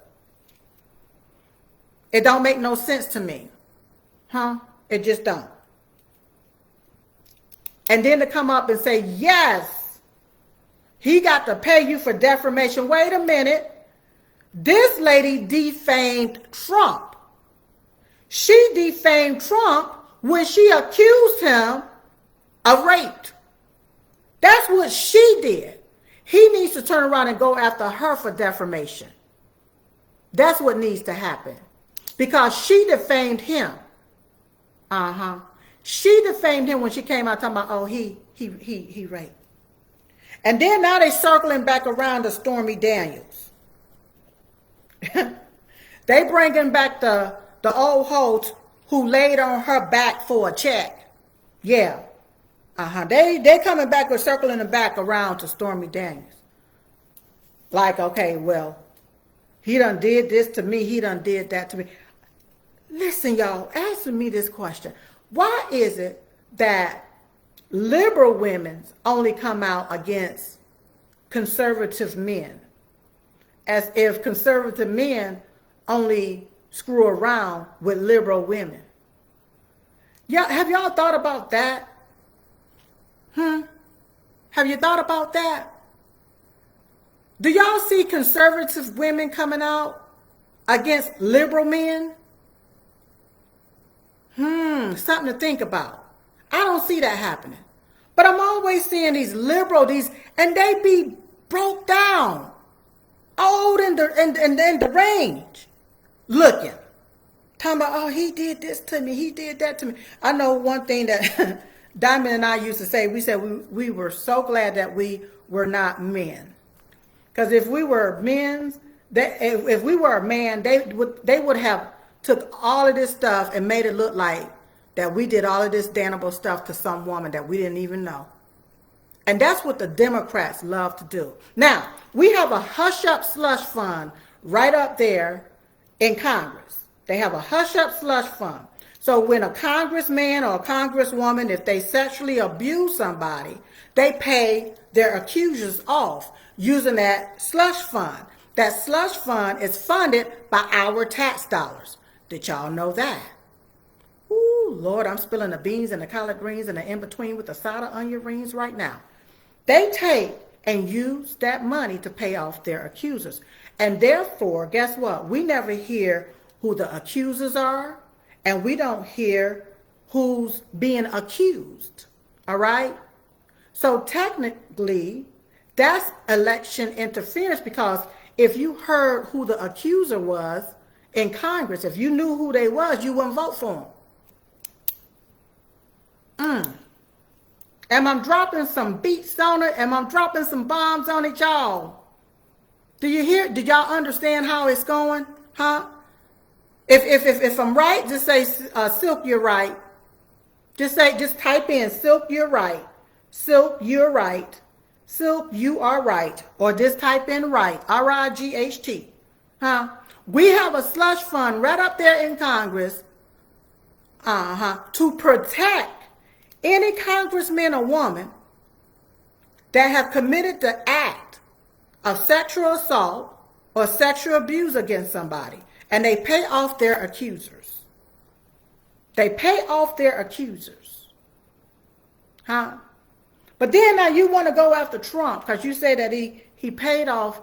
It don't make no sense to me. Huh? It just don't. And then to come up and say, yes, he got to pay you for defamation. Wait a minute. This lady defamed Trump. She defamed Trump when she accused him of rape. That's what she did. He needs to turn around and go after her for defamation. That's what needs to happen. Because she defamed him. She defamed him when she came out talking about, oh, he raped. And then now they circling back around to Stormy Daniels. They bringing back the old host who laid on her back for a check. Yeah. They coming back or circling the back around to Stormy Daniels. Like, okay, well, he done did this to me. He done did that to me. Listen, y'all, answer me this question. Why is it that liberal women only come out against conservative men? As if conservative men only screw around with liberal women. Yeah, have y'all thought about that? Have you thought about that? Do y'all see conservative women coming out against liberal men? Something to think about. I don't see that happening. But I'm always seeing these liberal, and they be broke down, old and the range, looking. Talking about, oh, he did this to me, he did that to me. I know one thing that Diamond and I used to say, we said we were so glad that we were not men. Because if we were men, if we were a man, they would have took all of this stuff and made it look like that we did all of this damnable stuff to some woman that we didn't even know. And that's what the Democrats love to do. Now, we have a hush-up slush fund right up there in Congress. They have a hush-up slush fund. So when a congressman or a congresswoman, if they sexually abuse somebody, they pay their accusers off using that slush fund. That slush fund is funded by our tax dollars. Did y'all know that? Ooh, Lord, I'm spilling the beans and the collard greens and the in-between with the side of onion rings right now. They take and use that money to pay off their accusers. And therefore, guess what? We never hear who the accusers are, and we don't hear who's being accused. All right? So technically, that's election interference, because if you heard who the accuser was in Congress, if you knew who they was, you wouldn't vote for them. Am I dropping some beats on it? Am I dropping some bombs on it, y'all? Do you hear? Did y'all understand how it's going? Huh? If I'm right, just say, Silk, you're right. Just type in, Silk, you're right. Silk, you're right. Silk, you are right. Or just type in right, R-I-G-H-T. Huh? We have a slush fund right up there in Congress to protect any congressman or woman that have committed the act of sexual assault or sexual abuse against somebody. And they pay off their accusers. They pay off their accusers. Huh? But then now you want to go after Trump because you say that he paid off,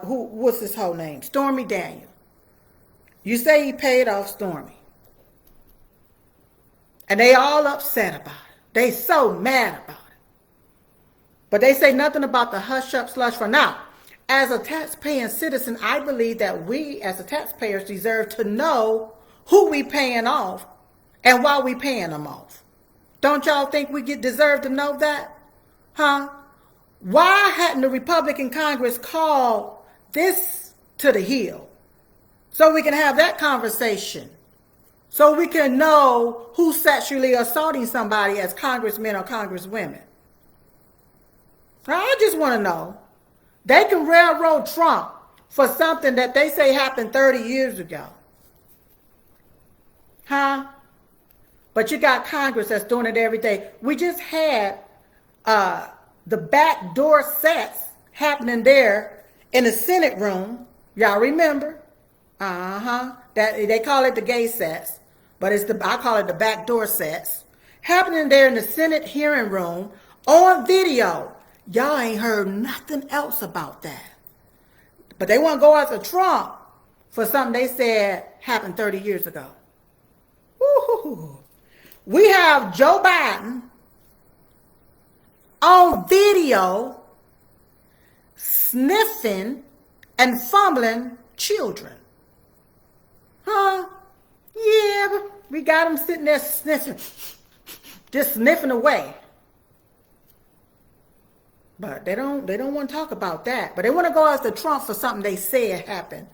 what's his whole name? Stormy Daniels. You say he paid off Stormy. And they all upset about it. They so mad about it. But they say nothing about the hush-up slush fund. Now, as a taxpaying citizen, I believe that we as the taxpayers deserve to know who we paying off and why we paying them off. Don't y'all think we deserve to know that? Huh? Why hadn't the Republican Congress called this to the Hill so we can have that conversation? So we can know who's sexually assaulting somebody as congressmen or congresswomen. I just want to know. They can railroad Trump for something that they say happened 30 years ago. Huh? But you got Congress that's doing it every day. We just had the backdoor sets happening there in the Senate room. Y'all remember? That they call it the gay sets, but I call it the backdoor sets. Happening there in the Senate hearing room on video. Y'all ain't heard nothing else about that. But they want to go after Trump for something they said happened 30 years ago. Woo-hoo-hoo. We have Joe Biden on video sniffing and fumbling children. Huh? Yeah, we got him sitting there sniffing, just sniffing away. But they don't want to talk about that. But they want to go after Trump for something they said happened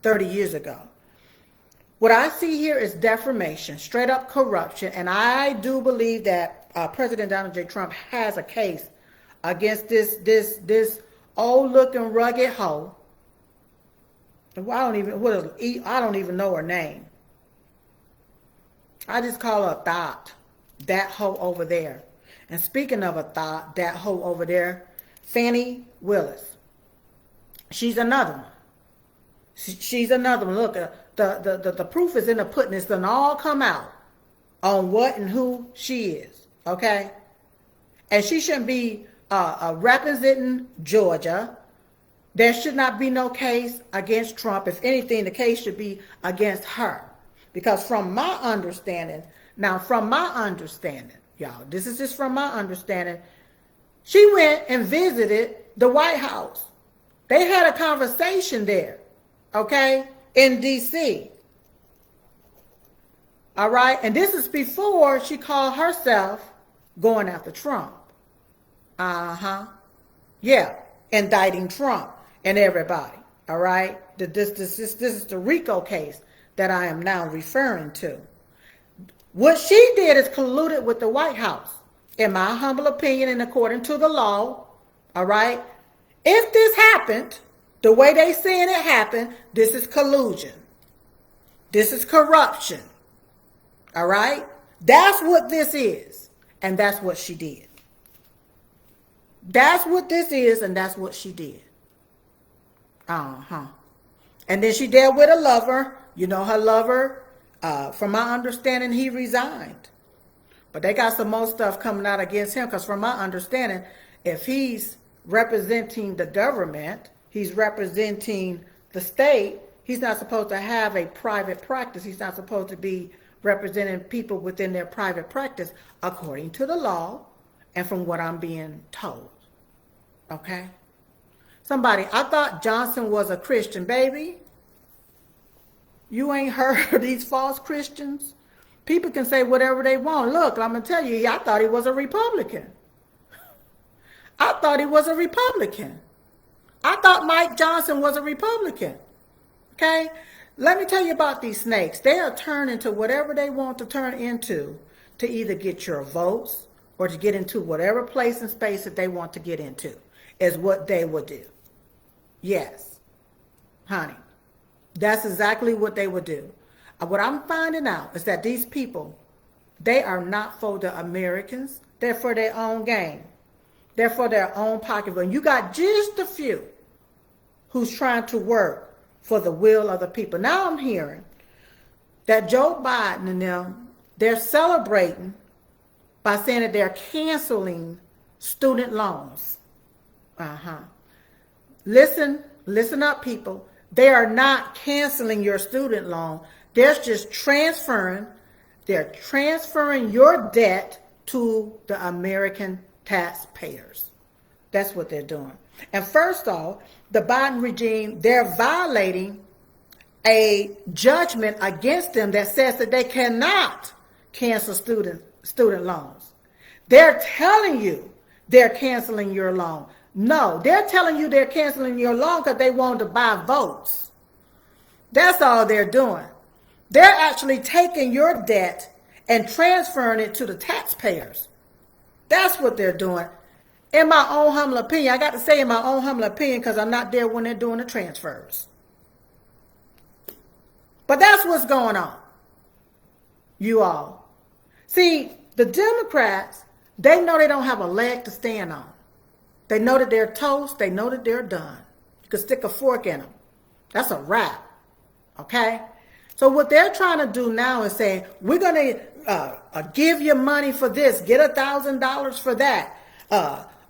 30 years ago. What I see here is defamation, straight up corruption, and I do believe that President Donald J. Trump has a case against this old-looking rugged hoe. I don't even know her name. I just call her Thought, that hoe over there. And speaking of a Thought, that hoe over there, Fannie Willis. She's another one. She's another one. Look, the proof is in the pudding. It's gonna all come out on what and who she is. Okay, and she shouldn't be representing Georgia. There should not be no case against Trump. If anything, the case should be against her. Because from my understanding, y'all, this is just from my understanding, she went and visited the White House. They had a conversation there, okay, in D.C. All right, and this is before she called herself going after Trump. Yeah, indicting Trump and everybody. All right, this is the RICO case that I am now referring to. What she did is colluded with the White House, in my humble opinion, and according to the law. All right, if this happened the way they saying it happened, this is collusion. This is corruption. All right, that's what this is, and that's what she did. That's what this is, and that's what she did. And then she dealt with a lover. You know, her lover, from my understanding, he resigned. But they got some more stuff coming out against him, because from my understanding, if he's representing the government, he's representing the state, he's not supposed to have a private practice. He's not supposed to be representing people within their private practice, according to the law and from what I'm being told. Okay? Somebody, I thought Johnson was a Christian, baby. You ain't heard these false Christians? People can say whatever they want. Look, I'm going to tell you, I thought he was a Republican. I thought he was a Republican. I thought Mike Johnson was a Republican. Okay? Let me tell you about these snakes. They are turning into whatever they want to turn into to either get your votes or to get into whatever place and space that they want to get into, is what they will do. Yes, honey. That's exactly what they would do. What I'm finding out is that these people, they are not for the Americans. They're for their own gain. They're for their own pocketbook. And you got just a few who's trying to work for the will of the people. Now I'm hearing that Joe Biden and them, they're celebrating by saying that they're canceling student loans. Listen up, people. They are not canceling your student loan. They're just transferring your debt to the American taxpayers. That's what they're doing. And first off, the Biden regime, they're violating a judgment against them that says that they cannot cancel student loans. They're telling you they're canceling your loan. No, they're telling you they're canceling your loan because they want to buy votes. That's all they're doing. They're actually taking your debt and transferring it to the taxpayers. That's what they're doing. In my own humble opinion, I got to say in my own humble opinion because I'm not there when they're doing the transfers. But that's what's going on, you all. See, the Democrats, they know they don't have a leg to stand on. They know that they're toast. They know that they're done. You can stick a fork in them. That's a wrap. Okay? So what they're trying to do now is say, we're going to give you money for this. Get $1,000 for that.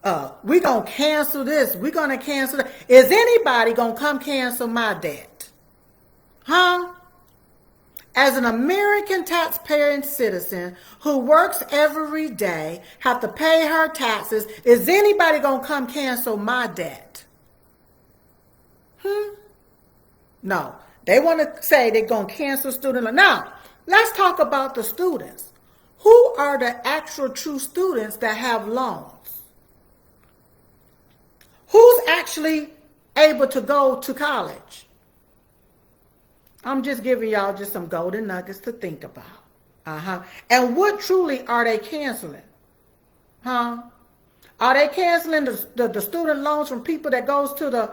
we're going to cancel this. We're going to cancel that. Is anybody going to come cancel my debt? Huh? As an American taxpayer and citizen who works every day, have to pay her taxes, is anybody going to come cancel my debt? No. They want to say they're going to cancel student loan. Now, let's talk about the students. Who are the actual true students that have loans? Who's actually able to go to college? I'm just giving y'all just some golden nuggets to think about. And what truly are they canceling? Huh? Are they canceling the student loans from people that goes to the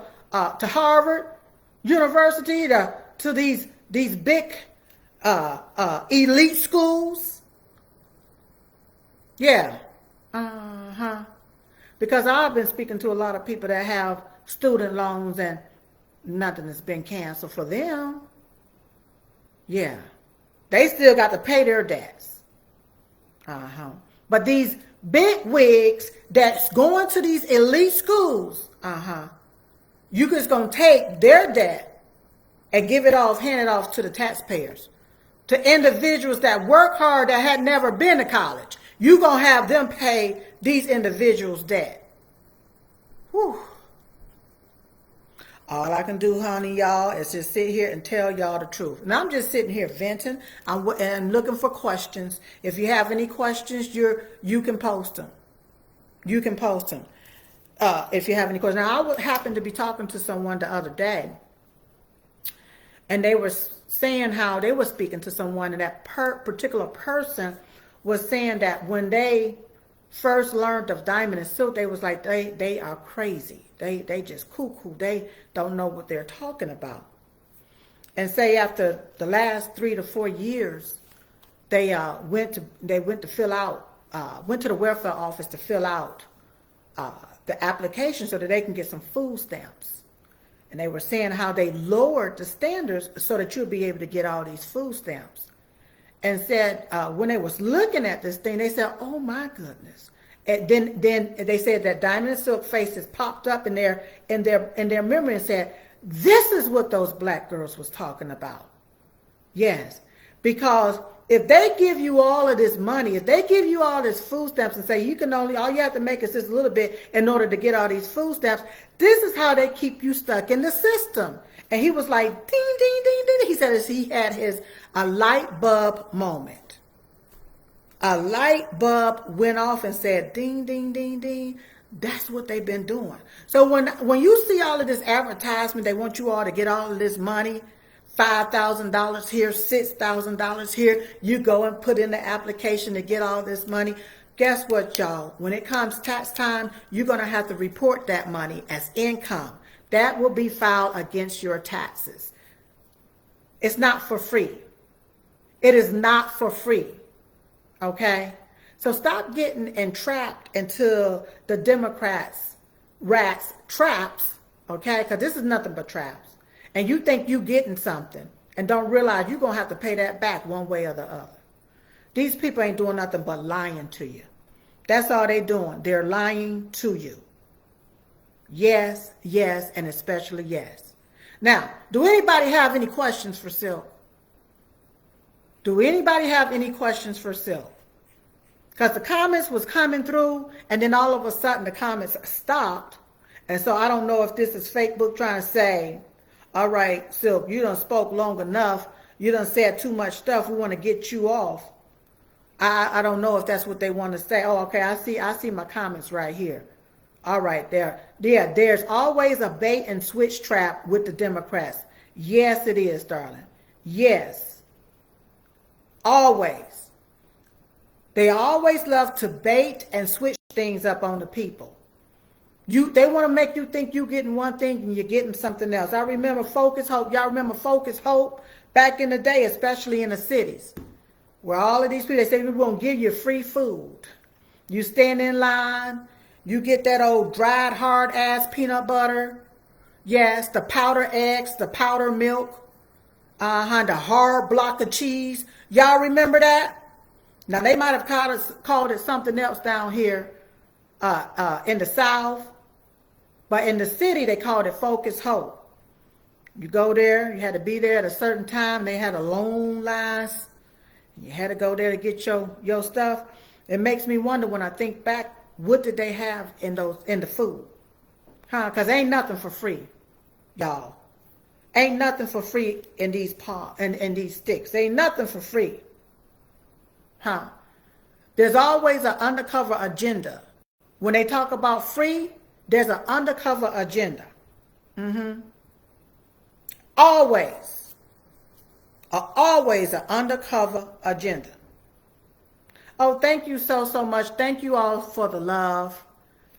to Harvard University to these big elite schools? Yeah. Because I've been speaking to a lot of people that have student loans and nothing has been canceled for them. Yeah. They still got to pay their debts. But these big wigs that's going to these elite schools, you just going to take their debt and give it off, hand it off to the taxpayers. To individuals that work hard that had never been to college. You're going to have them pay these individuals' debt. Whew. All I can do, honey, y'all, is just sit here and tell y'all the truth. And I'm just sitting here venting and looking for questions. If you have any questions, you can post them. You can post them if you have any questions. Now, I happened to be talking to someone the other day, and they were saying how they were speaking to someone, and that particular person was saying that when they first learned of diamond and silk, they was like, they are crazy. They just cuckoo. They don't know what they're talking about. And say after the last 3 to 4 years, they went to the welfare office to fill out the application so that they can get some food stamps. And they were saying how they lowered the standards so that you'll be able to get all these food stamps. And said when they was looking at this thing, they said, "Oh my goodness!" And then they said that diamond and silk faces popped up in their memory and said, "This is what those black girls was talking about." Yes, because if they give you all of this money, if they give you all this food stamps and say all you have to make is just a little bit in order to get all these food stamps, this is how they keep you stuck in the system. And he was like, ding, ding, ding, ding. He said he had a light bulb moment. A light bulb went off and said, ding, ding, ding, ding. That's what they've been doing. So when you see all of this advertisement, they want you all to get all of this money, $5,000 here, $6,000 here. You go and put in the application to get all this money. Guess what, y'all? When it comes tax time, you're going to have to report that money as income. That will be filed against your taxes. It's not for free. It is not for free. Okay? So stop getting entrapped into the Democrats' rats traps. Okay? Because this is nothing but traps. And you think you're getting something and don't realize you're going to have to pay that back one way or the other. These people ain't doing nothing but lying to you. That's all they're doing. They're lying to you. Yes, yes, and especially yes. Now, do anybody have any questions for Silk? Do anybody have any questions for Silk? Because the comments was coming through, and then all of a sudden the comments stopped. And so I don't know if this is Facebook trying to say, all right, Silk, you done spoke long enough. You done said too much stuff. We want to get you off. I don't know if that's what they want to say. Oh, okay, I see my comments right here. All right, there's always a bait and switch trap with the Democrats. Yes, it is, darling. Yes. Always. They always love to bait and switch things up on the people. They want to make you think you're getting one thing and you're getting something else. I remember Focus Hope. Y'all remember Focus Hope back in the day, especially in the cities, where all of these people, they say, we're going to give you free food. You stand in line. You get that old dried hard-ass peanut butter. Yes, the powdered eggs, the powdered milk. The hard block of cheese. Y'all remember that? Now, they might have called it something else down here in the South, but in the city they called it Focus Hope. You go there, you had to be there at a certain time. They had a long lines. You had to go there to get your stuff. It makes me wonder when I think back, what did they have in the food? Huh? Because ain't nothing for free, y'all. Ain't nothing for free in these in these sticks. Ain't nothing for free. Huh? There's always an undercover agenda. When they talk about free, there's an undercover agenda. Always. Always an undercover agenda. Oh, thank you so much. Thank you all for the love.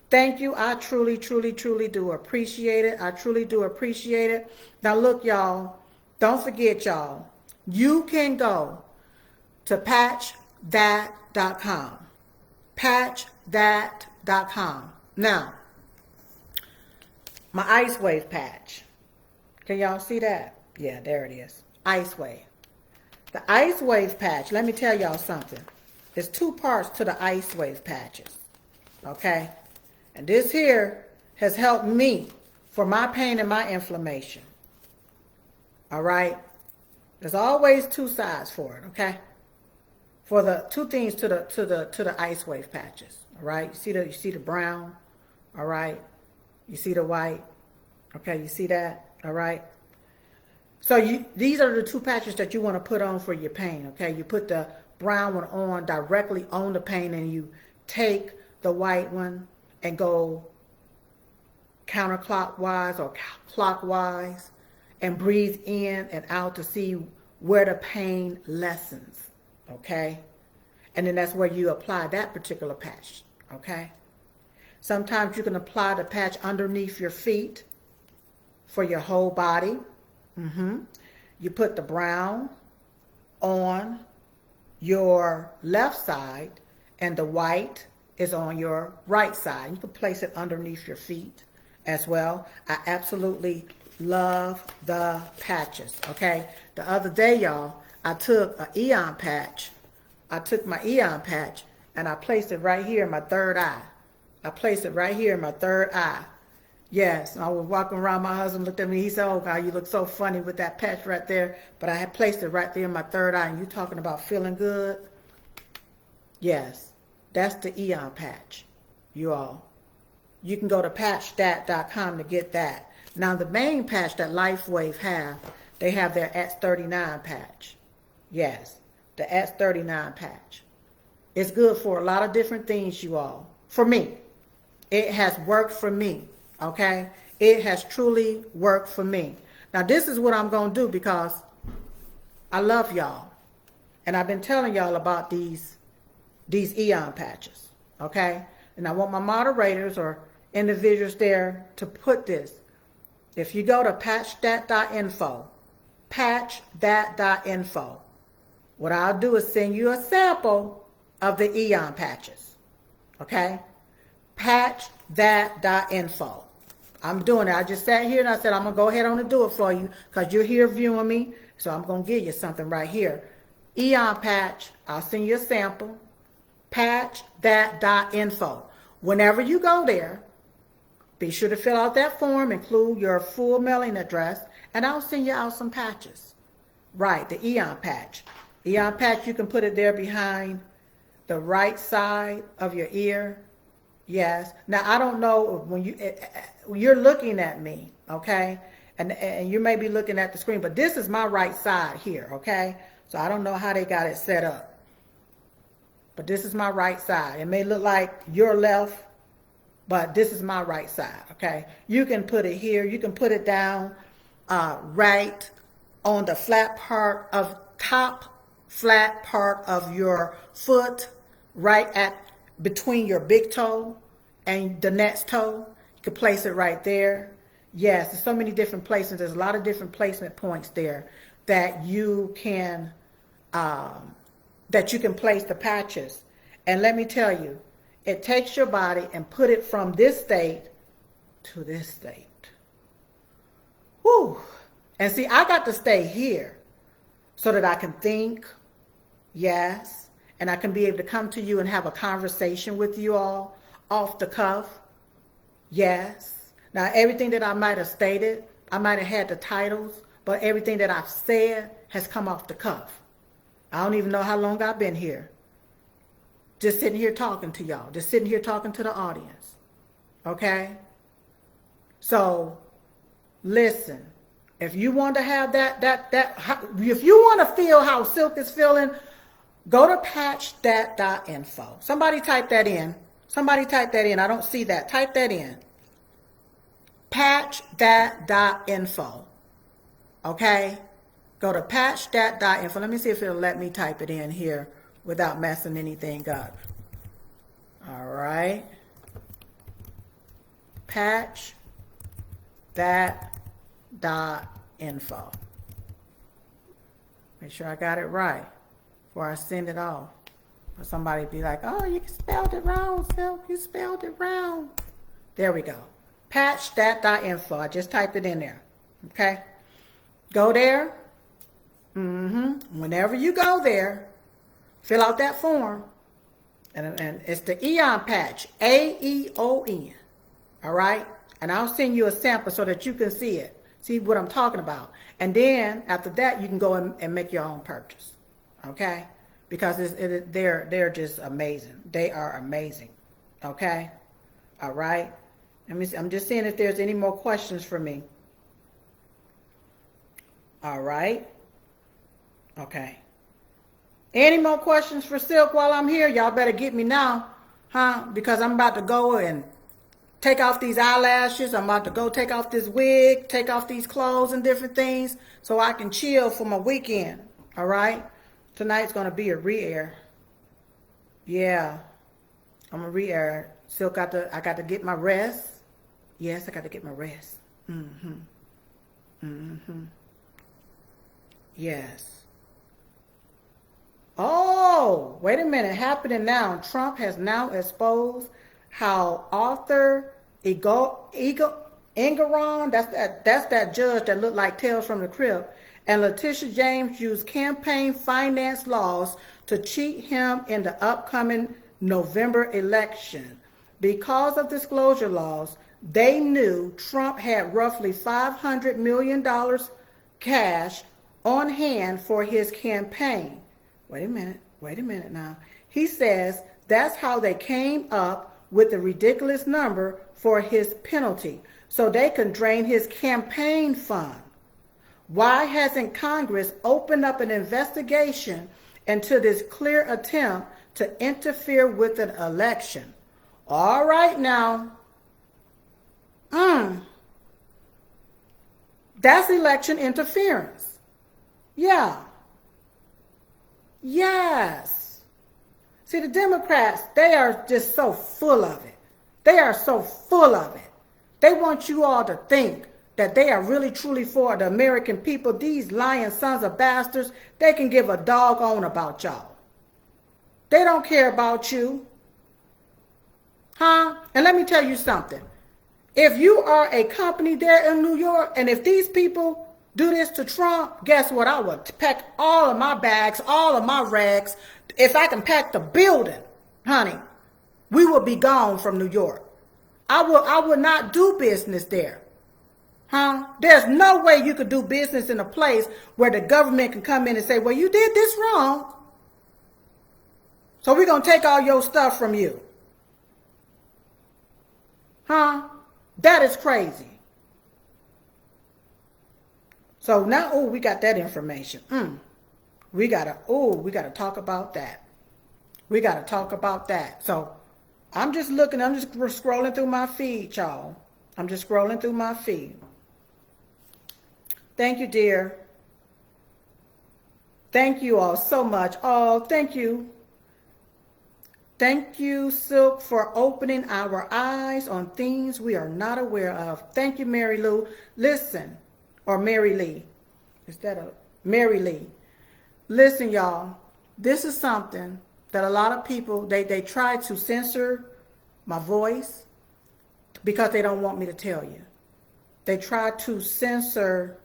Thank you. I truly do appreciate it. I truly do appreciate it. Now look, y'all, don't forget, y'all, you can go to patchthat.com. Patchthat.com. Now, my Ice Wave patch. Can y'all see that? Yeah, there it is. Ice Wave. The Ice Wave patch, let me tell y'all something. There's two parts to the Ice Wave patches. Okay? And this here has helped me for my pain and my inflammation. All right? There's always two sides for it, okay? For the two things to the Ice Wave patches. All right? You see the brown, all right? You see the white. Okay, you see that? All right? So these are the two patches that you want to put on for your pain, okay? You put the brown one on directly on the pain, and you take the white one and go counterclockwise or clockwise and breathe in and out to see where the pain lessens, okay? And then that's where you apply that particular patch, okay? Sometimes you can apply the patch underneath your feet for your whole body. You put the brown on your left side and the white is on your right side. You can place it underneath your feet as well. I absolutely love the patches, okay? The other day, y'all, I took an Eon patch. I took my Eon patch and I placed it right here in my third eye. I placed it right here in my third eye. Yes, I was walking around, my husband looked at me, he said, oh God, you look so funny with that patch right there. But I had placed it right there in my third eye, and you talking about feeling good? Yes, that's the Eon patch, you all. You can go to patchthat.com to get that. Now the main patch that LifeWave have, they have their X39 patch. Yes, the X39 patch. It's good for a lot of different things, you all. For me, it has worked for me. Okay, it has truly worked for me. Now this is what I'm going to do because I love y'all. And I've been telling y'all about these Eon patches. Okay, and I want my moderators or individuals there to put this. If you go to patchthat.info, patchthat.info, what I'll do is send you a sample of the Eon patches. Okay, patchthat.info. I'm doing it. I just sat here and I said, I'm going to go ahead on and do it for you because you're here viewing me. So I'm going to give you something right here. Eon patch. I'll send you a sample. Patchthat.info. Whenever you go there, be sure to fill out that form, include your full mailing address, and I'll send you out some patches. Right, the Eon patch. Eon patch, you can put it there behind the right side of your ear. Yes. Now, I don't know when you're looking at me, okay? And you may be looking at the screen, but this is my right side here, okay? So I don't know how they got it set up. But this is my right side. It may look like your left, but this is my right side, okay? You can put it here. You can put it down right on the top flat part of your foot, right at between your big toe and the next toe. You can place it right there. Yes, there's so many different places. There's a lot of different placement points there that you can place the patches. And let me tell you, it takes your body and put it from this state to this state. Whew. And see, I got to stay here so that I can think, yes, and I can be able to come to you and have a conversation with you all off the cuff. Yes. Now, everything that I might have stated, I might have had the titles, but everything that I've said has come off the cuff. I don't even know how long I've been here. Just sitting here talking to y'all. Just sitting here talking to the audience. Okay? So, listen. If you want to have if you want to feel how Silk is feeling, go to patchthat.info. Somebody type that in. Somebody type that in. I don't see that. Type that in. Patchthat.info. Okay? Go to patchthat.info. Let me see if it'll let me type it in here without messing anything up. All right. Patchthat.info. Make sure I got it right before I send it off. Or somebody be like, oh, you spelled it wrong, Silk. You spelled it wrong. There we go. Patchthat.info. I just typed it in there. Okay? Go there. Whenever you go there, fill out that form. And it's the Eon patch. AEON. All right? And I'll send you a sample so that you can see it. See what I'm talking about. And then, after that, you can go and make your own purchase. Okay? Because they're just amazing. They are amazing. Okay? All right? I'm just seeing if there's any more questions for me. All right? Okay. Any more questions for Silk while I'm here? Y'all better get me now, huh? Because I'm about to go and take off these eyelashes. I'm about to go take off this wig, take off these clothes and different things so I can chill for my weekend. All right? Tonight's going to be a re-air. Yeah. I'm a re-air. Silk I got to get my rest. Yes, I got to get my rest. Yes. Oh, wait a minute. Happening now. Trump has now exposed how author Engeron, that's that judge that looked like Tales from the Crypt, and Letitia James used campaign finance laws to cheat him in the upcoming November election. Because of disclosure laws, they knew Trump had roughly $500 million cash on hand for his campaign. Wait a minute now. He says that's how they came up with the ridiculous number for his penalty, so they can drain his campaign fund. Why hasn't Congress opened up an investigation into this clear attempt to interfere with an election? All right now. That's election interference. Yeah. Yes. See, the Democrats, they are just so full of it. They are so full of it. They want you all to think that they are really truly for the American people. These lying sons of bastards, they can give a doggone about y'all. They don't care about you. Huh? And let me tell you something. If you are a company there in New York, and if these people do this to Trump, guess what? I would pack all of my bags, all of my rags. If I can pack the building, honey, we will be gone from New York. I would not do business there. Huh? There's no way you could do business in a place where the government can come in and say, well, you did this wrong, so we're going to take all your stuff from you. Huh? That is crazy. So now, we got that information. We gotta talk about that. We gotta talk about that. So I'm just scrolling through my feed, y'all. I'm just scrolling through my feed. Thank you, dear. Thank you all so much. Oh, thank you. Thank you, Silk, for opening our eyes on things we are not aware of. Thank you, Mary Lou. Listen, or Mary Lee. Is that a Mary Lee? Listen, y'all. This is something that a lot of people, they try to censor my voice because they don't want me to tell you. They try to censor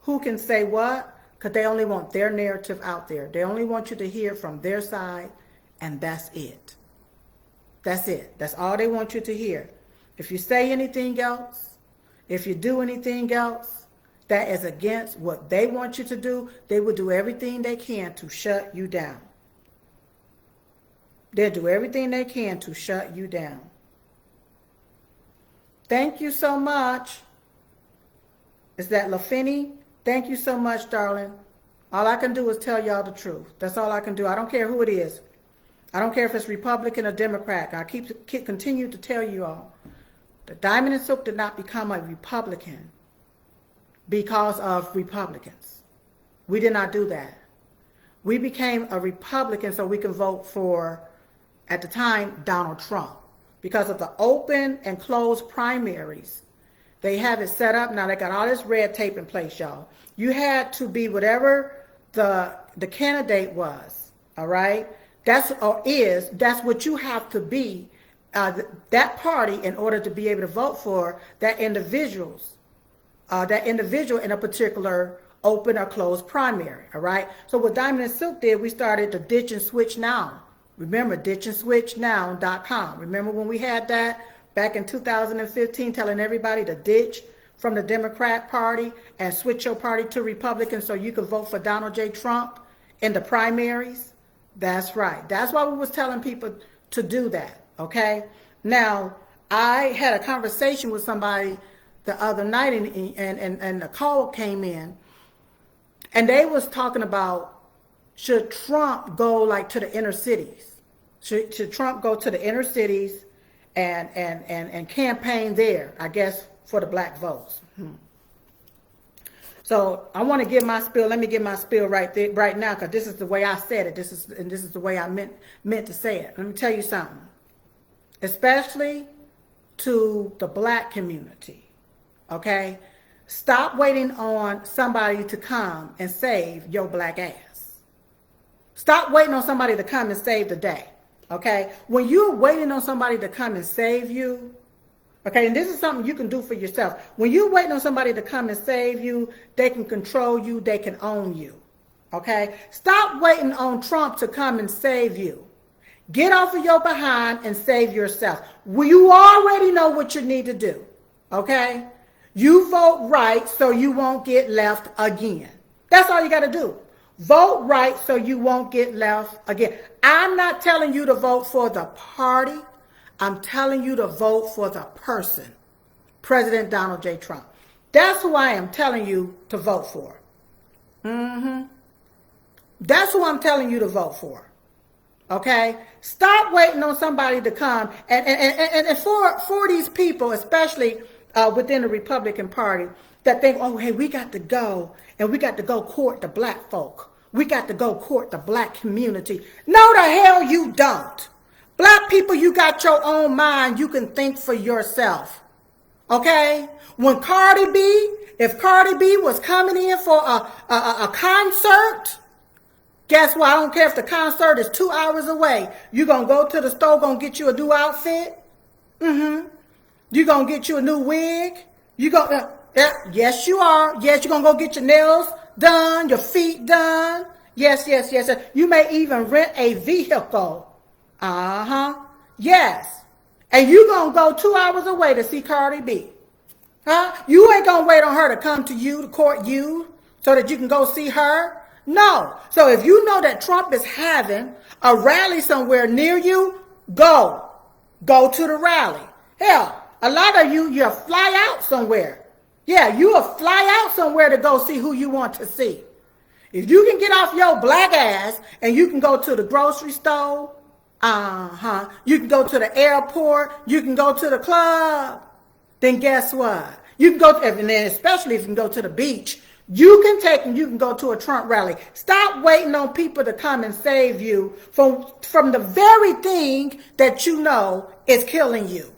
who can say what because they only want their narrative out there. They only want you to hear from their side, and that's it. That's it. That's all they want you to hear. If you say anything else, if you do anything else that is against what they want you to do, they will do everything they can to shut you down. They'll do everything they can to shut you down. Thank you so much. Is that LaFinney? Thank you so much, darling. All I can do is tell y'all the truth. That's all I can do. I don't care who it is. I don't care if it's Republican or Democrat. I continue to tell you all that Diamond and Silk did not become a Republican because of Republicans. We did not do that. We became a Republican so we can vote for, at the time, Donald Trump. Because of the open and closed primaries, they have it set up. Now they got all this red tape in place, y'all. You had to be whatever the candidate was, all right? That's what you have to be, that party, in order to be able to vote for that individual in a particular open or closed primary, all right? So what Diamond and Silk did, we started the Ditch and Switch Now. Remember, ditchandswitchnow.com. Remember when we had that back in 2015, telling everybody to ditch from the Democrat Party and switch your party to Republican so you could vote for Donald J. Trump in the primaries? That's right. That's why we was telling people to do that, okay? Now, I had a conversation with somebody the other night, and a call came in, and they was talking about, should Trump go like to the inner cities? Should Trump go to the inner cities and campaign there, I guess, for the black votes? So I want to give my spiel. Let me give my spiel right now, because this is the way I said it. This is the way I meant to say it. Let me tell you something. Especially to the black community, okay? Stop waiting on somebody to come and save your black ass. Stop waiting on somebody to come and save the day, okay? When you're waiting on somebody to come and save you, okay, and this is something you can do for yourself. When you're waiting on somebody to come and save you, they can control you, they can own you, okay? Stop waiting on Trump to come and save you. Get off of your behind and save yourself. Well, you already know what you need to do, okay? You vote right so you won't get left again. That's all you got to do. Vote right so you won't get left again. I'm not telling you to vote for the party. I'm telling you to vote for the person, President Donald J. Trump. That's who I am telling you to vote for. That's who I'm telling you to vote for. Okay? Stop waiting on somebody to come. And for these people, especially within the Republican Party, that think, oh, hey, we got to go, and we got to go court the black folk. We got to go court the black community. No, the hell you don't. Black people, you got your own mind. You can think for yourself. Okay? When Cardi B, if Cardi B was coming in for a concert, guess what? I don't care if the concert is 2 hours away. You going to go to the store, going to get you a new outfit? You going to get you a new wig? You going yes, you are. Yes, you're going to go get your nails done, your feet done. Yes. You may even rent a vehicle. Yes. And you going to go 2 hours away to see Cardi B. Huh? You ain't going to wait on her to come to you, to court you, so that you can go see her. No. So if you know that Trump is having a rally somewhere near you, go. Go to the rally. Hell, a lot of you'll fly out somewhere. Yeah, you'll fly out somewhere to go see who you want to see. If you can get off your black ass and you can go to the grocery store, you can go to the airport, you can go to the club, then guess what? You can go, and then especially if you can go to the beach, you can go to a Trump rally. Stop waiting on people to come and save you from the very thing that you know is killing you.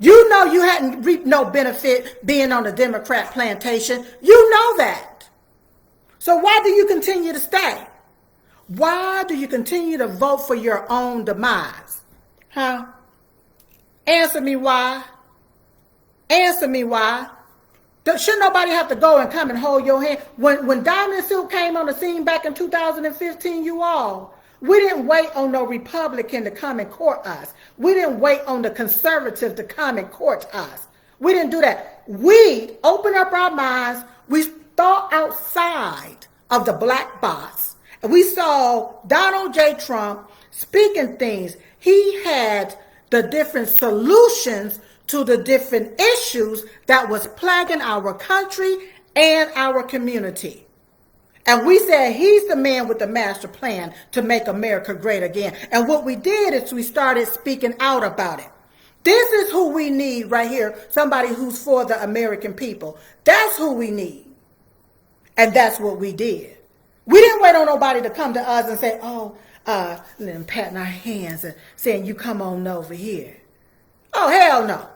You know you hadn't reaped no benefit being on the Democrat plantation. You know that. So why do you continue to stay? Why do you continue to vote for your own demise? Huh? Answer me why. Answer me why. Should nobody have to go and come and hold your hand? When Diamond and Silk came on the scene back in 2015, you all, We didn't wait on no Republican to come and court us. We didn't wait on the conservative to come and court us. We didn't do that. We opened up our minds. We thought outside of the black box. And we saw Donald J. Trump speaking things. He had the different solutions to the different issues that was plaguing our country and our community. And we said he's the man with the master plan to make America great again. And what we did is we started speaking out about it. This is who we need right here, somebody who's for the American people. That's who we need. And that's what we did. We didn't wait on nobody to come to us and say, oh, and patting our hands and saying, you come on over here. Oh, hell no.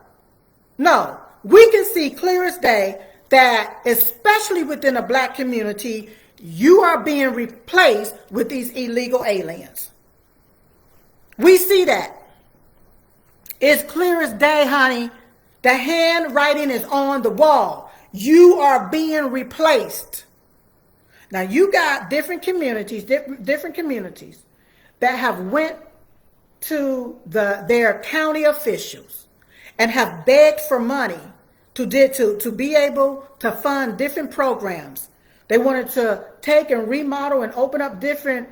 No. We can see clear as day that, especially within the black community, you are being replaced with these illegal aliens. We see that. It's clear as day, honey. The handwriting is on the wall. You are being replaced. Now, you got different communities that have went to their county officials and have begged for money to be able to fund different programs. They wanted to take and remodel and open up different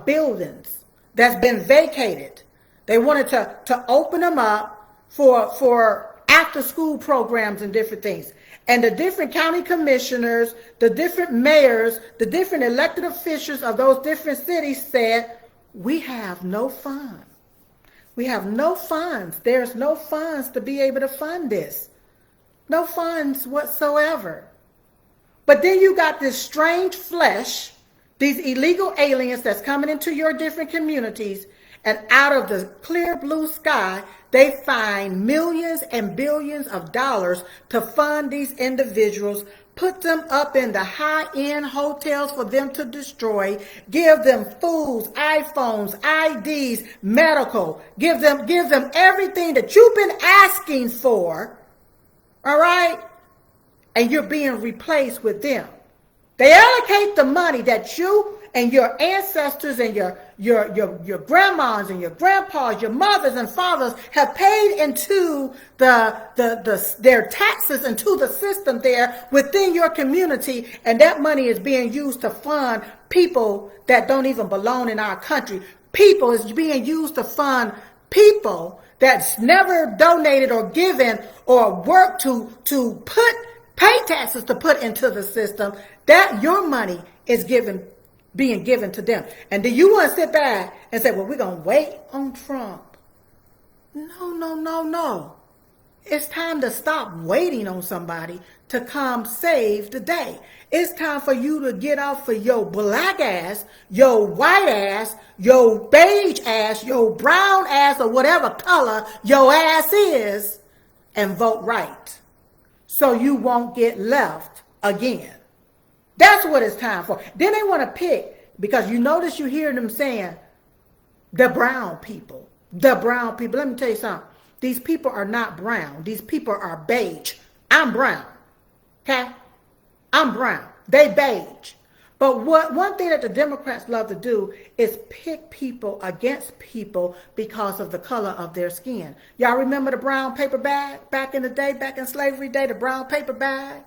buildings that's been vacated. They wanted to open them up for after school programs and different things. And the different county commissioners, the different mayors, the different elected officials of those different cities said, we have no funds. We have no funds. There's no funds to be able to fund this. No funds whatsoever. But then you got this strange flesh, these illegal aliens that's coming into your different communities, and out of the clear blue sky, they find millions and billions of dollars to fund these individuals, put them up in the high-end hotels for them to destroy, give them foods, iPhones, IDs, medical, give them everything that you've been asking for, all right? And you're being replaced with them. They allocate the money that you and your ancestors and your grandmas and your grandpas, your mothers and fathers have paid into their taxes into the system there within your community, and that money is being used to fund people that don't even belong in our country. People is being used to fund people that's never donated or given or worked to pay taxes to put into the system. That your money is being given to them. And do you want to sit back and say, well, we're going to wait on Trump? No. It's time to stop waiting on somebody to come save the day. It's time for you to get off of your black ass, your white ass, your beige ass, your brown ass, or whatever color your ass is, and vote right. So you won't get left again. That's what it's time for. Then they want to pick, because you notice you hear them saying, the brown people. The brown people. Let me tell you something. These people are not brown. These people are beige. I'm brown. Okay? I'm brown. They beige. But one thing that the Democrats love to do is pick people against people because of the color of their skin. Y'all remember the brown paper bag back in the day, back in slavery day, the brown paper bag?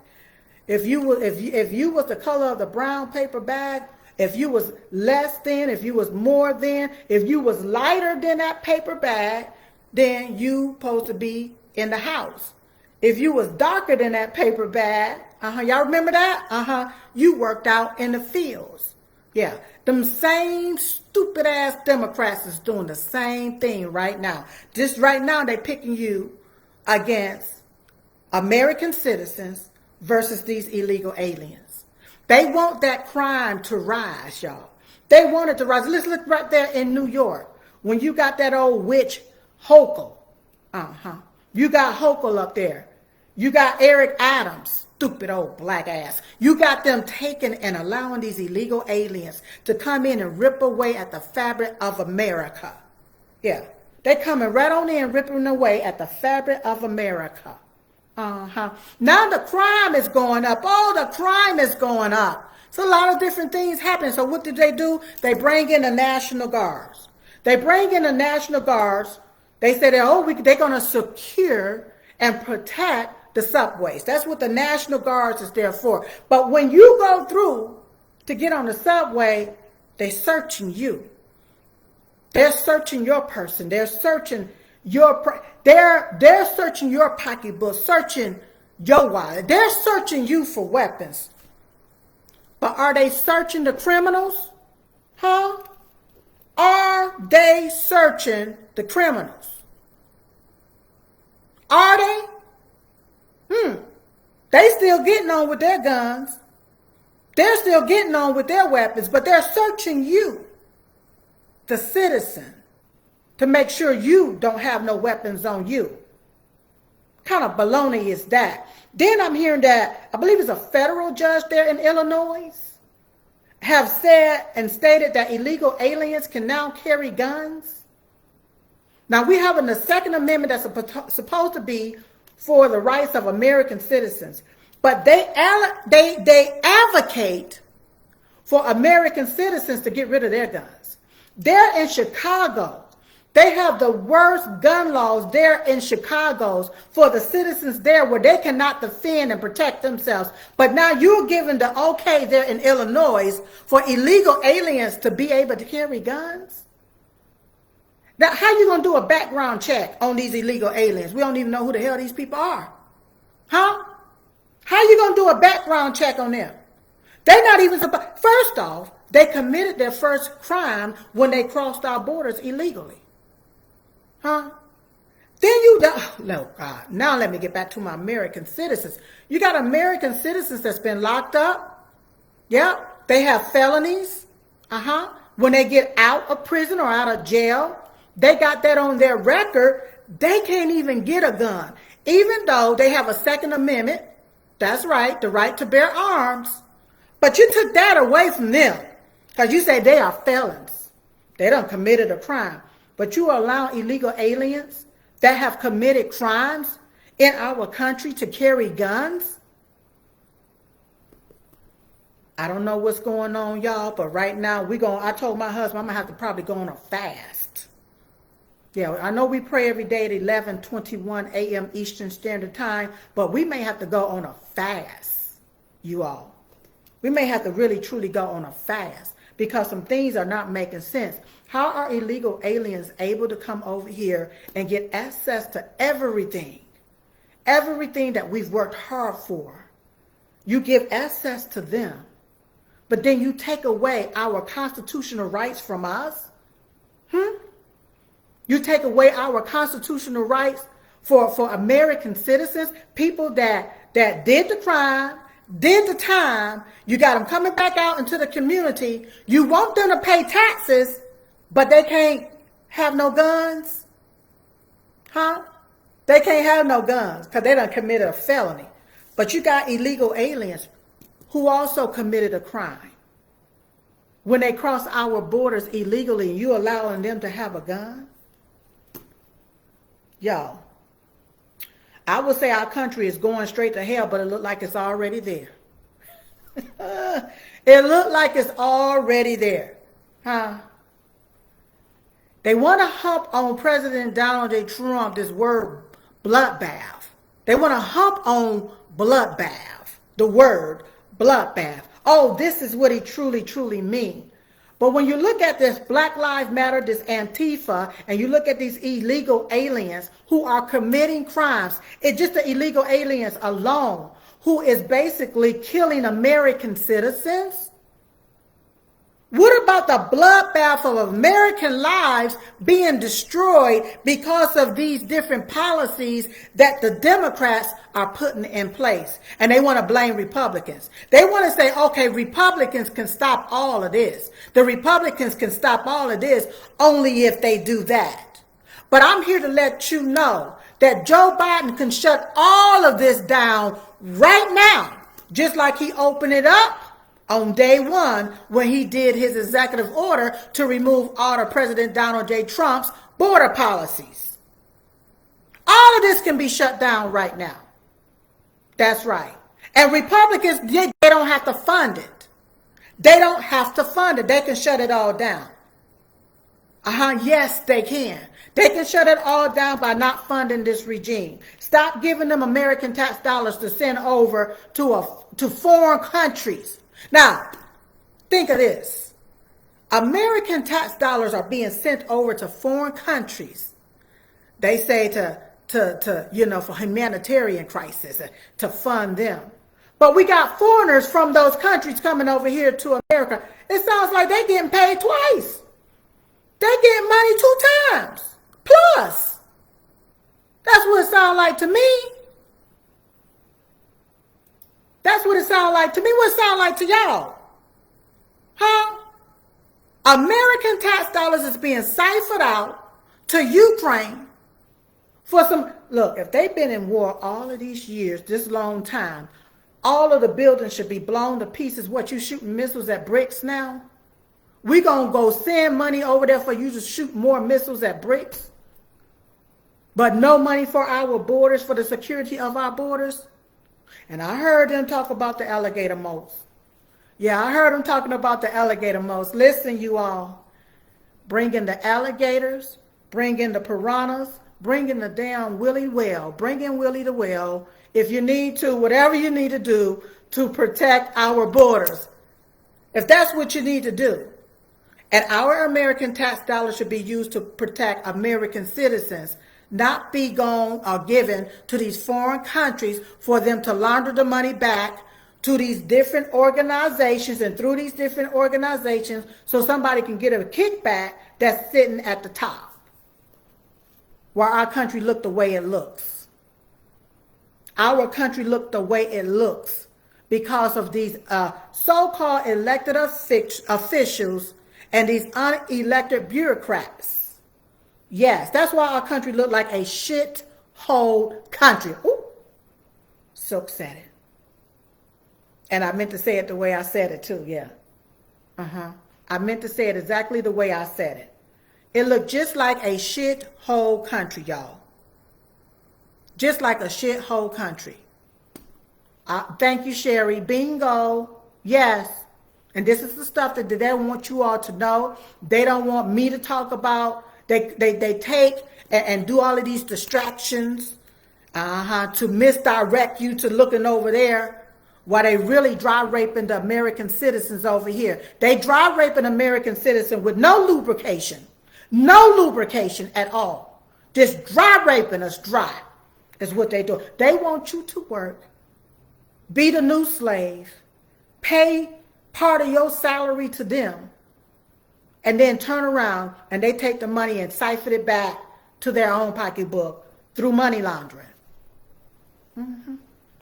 If you was the color of the brown paper bag, if you was less than, if you was more than, if you was lighter than that paper bag, then you supposed to be in the house. If you was darker than that paper bag, y'all remember that? You worked out in the fields. Yeah, them same stupid ass Democrats is doing the same thing right now. Just right now, they picking you against American citizens versus these illegal aliens. They want that crime to rise, y'all. They want it to rise. Let's look right there in New York. When you got that old witch Hochul. You got Hochul up there. You got Eric Adams, stupid old black ass. You got them taking and allowing these illegal aliens to come in and rip away at the fabric of America. Yeah, they coming right on in, ripping away at the fabric of America. Uh-huh. Now the crime is going up. Oh, the crime is going up. So a lot of different things happen. So what did they do? They bring in the National Guards. They bring in the National Guards. They say that, they're going to secure and protect the subways. That's what the National Guards is there for. But when you go through to get on the subway, they're searching you. They're searching your person. They're searching they're searching your pocketbook, searching your wallet. They're searching you for weapons. But are they searching the criminals? Huh? Are they searching the criminals? Are they? They still getting on with their guns. They're still getting on with their weapons, but they're searching you, the citizen, to make sure you don't have no weapons on you. What kind of baloney is that? Then I'm hearing that, I believe it's a federal judge there in Illinois, have said and stated that illegal aliens can now carry guns. Now we have in the Second Amendment that's supposed to be for the rights of American citizens, but they advocate for American citizens to get rid of their guns. They're in Chicago. They have the worst gun laws there in Chicago for the citizens there where they cannot defend and protect themselves. But now you're giving the okay there in Illinois for illegal aliens to be able to carry guns? Now, how you going to do a background check on these illegal aliens? We don't even know who the hell these people are. Huh? How you going to do a background check on them? They're not even supposed. First off, they committed their first crime when they crossed our borders illegally. Huh? Then you don't. No, God. Now let me get back to my American citizens. You got American citizens that's been locked up. Yep. They have felonies. When they get out of prison or out of jail, they got that on their record. They can't even get a gun. Even though they have a Second Amendment. That's right. The right to bear arms. But you took that away from them. Because you say they are felons. They done committed a crime. But you allow illegal aliens that have committed crimes in our country to carry guns? I don't know what's going on, y'all, but right now I told my husband I'm going to have to probably go on a fast. Yeah, I know we pray every day at 11:21 a.m. Eastern Standard Time, but we may have to go on a fast, you all. We may have to really, truly go on a fast because some things are not making sense. How are illegal aliens able to come over here and get access to everything? Everything that we've worked hard for. You give access to them, but then you take away our constitutional rights from us? You take away our constitutional rights for American citizens, people that did the crime, did the time. You got them coming back out into the community. You want them to pay taxes, but they can't have no guns? Huh? They can't have no guns because they done committed a felony. But you got illegal aliens who also committed a crime. When they cross our borders illegally, you allowing them to have a gun? Y'all, I would say our country is going straight to hell, but it looked like it's already there. It looked like it's already there. Huh? They want to hump on President Donald J. Trump this word bloodbath. They want to hump on bloodbath, the word bloodbath. Oh, this is what he truly, truly means. But when you look at this Black Lives Matter, this Antifa, and you look at these illegal aliens who are committing crimes, it's just the illegal aliens alone who is basically killing American citizens. What about the bloodbath of American lives being destroyed because of these different policies that the Democrats are putting in place? And they want to blame Republicans. They want to say, okay, Republicans can stop all of this. The Republicans can stop all of this only if they do that. But I'm here to let you know that Joe Biden can shut all of this down right now, just like he opened it up on day one when he did his executive order to remove all of President Donald J. Trump's border policies. All of this can be shut down right now. That's right. And Republicans, they don't have to fund it. They don't have to fund it. They can shut it all down. Yes, they can. They can shut it all down by not funding this regime. Stop giving them American tax dollars to send over to foreign countries. Now, think of this. American tax dollars are being sent over to foreign countries. They say for humanitarian crisis, to fund them. But we got foreigners from those countries coming over here to America. It sounds like they're getting paid twice. They get money 2 times. Plus. That's what it sounds like to me. That's what it sounds like to me. What it sounds like to y'all? Huh? American tax dollars is being siphoned out to Ukraine for some... Look, if they've been in war all of these years, this long time, all of the buildings should be blown to pieces. What, you shooting missiles at bricks now? We gonna go send money over there for you to shoot more missiles at bricks, but no money for our borders, for the security of our borders? And I heard them talk about the alligator moats. Yeah, I heard them talking about the alligator moats. Listen, you all, bring in the alligators, bring in the piranhas, bring in the damn Willie whale, bring in Willie the whale, if you need to, whatever you need to do to protect our borders. If that's what you need to do. And our American tax dollars should be used to protect American citizens, not be gone or given to these foreign countries for them to launder the money back to these different organizations and through these different organizations so somebody can get a kickback that's sitting at the top. While our country look the way it looks. Our country look the way it looks because of these so-called elected officials and these unelected bureaucrats. Yes, that's why our country look like a shithole country. Ooh, Silk said it. And I meant to say it the way I said it too, yeah. I meant to say it exactly the way I said it. It looked just like a shithole country, y'all. Just like a shithole country. Thank you, Sherry. Bingo. Yes. And this is the stuff that they want you all to know. They don't want me to talk about. They take and do all of these distractions to misdirect you to looking over there while they really dry raping the American citizens over here. They dry raping American citizens with no lubrication. No lubrication at all. Just dry raping us dry is what they do. They want you to work, be the new slave, pay part of your salary to them, and then turn around and they take the money and siphon it back to their own pocketbook through money laundering.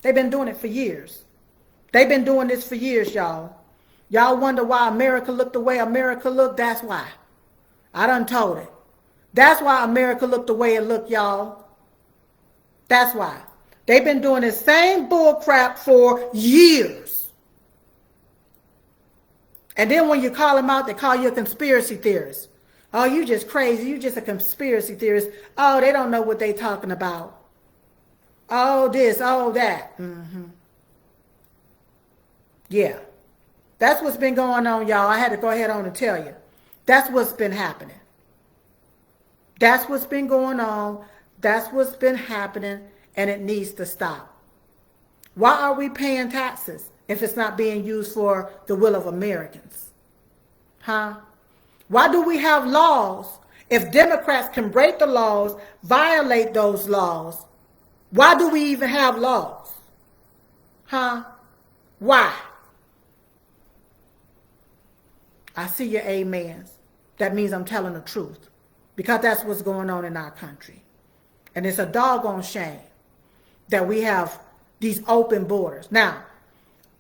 They've been doing it for years. They've been doing this for years, y'all. Y'all wonder why America looked the way America looked? That's why. I done told it. That's why America looked the way it looked, y'all. That's why. They've been doing the same bull crap for years. And then when you call them out, they call you a conspiracy theorist. Oh, you just crazy. You just a conspiracy theorist. Oh, they don't know what they talking about. Oh, this, oh, that. Yeah. That's what's been going on, y'all. I had to go ahead on and tell you. That's what's been happening. That's what's been going on. That's what's been happening, and it needs to stop. Why are we paying taxes if it's not being used for the will of Americans? Huh? Why do we have laws if Democrats can break the laws, violate those laws? Why do we even have laws? Huh? Why? I see your amens. That means I'm telling the truth. Because that's what's going on in our country. And it's a doggone shame that we have these open borders. Now,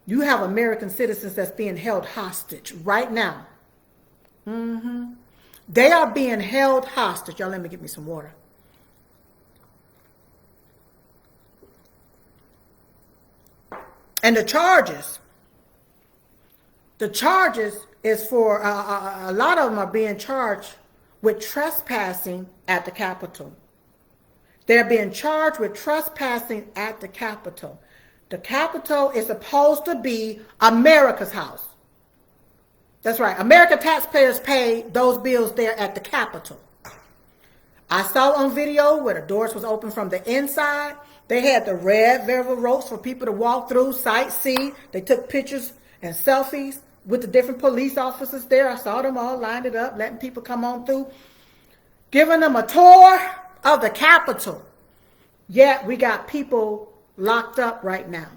you have American citizens that's being held hostage right now. They are being held hostage. Y'all, let me get me some water. And the charges is for, a lot of them are being charged with trespassing at the Capitol. They're being charged with trespassing at the Capitol. The Capitol is supposed to be America's house. That's right. American taxpayers pay those bills there at the Capitol. I saw on video where the doors was open from the inside. They had the red velvet ropes for people to walk through, sightsee. They took pictures and selfies with the different police officers there. I saw them all lined it up, letting people come on through, giving them a tour of the Capitol. Yet we got people locked up right now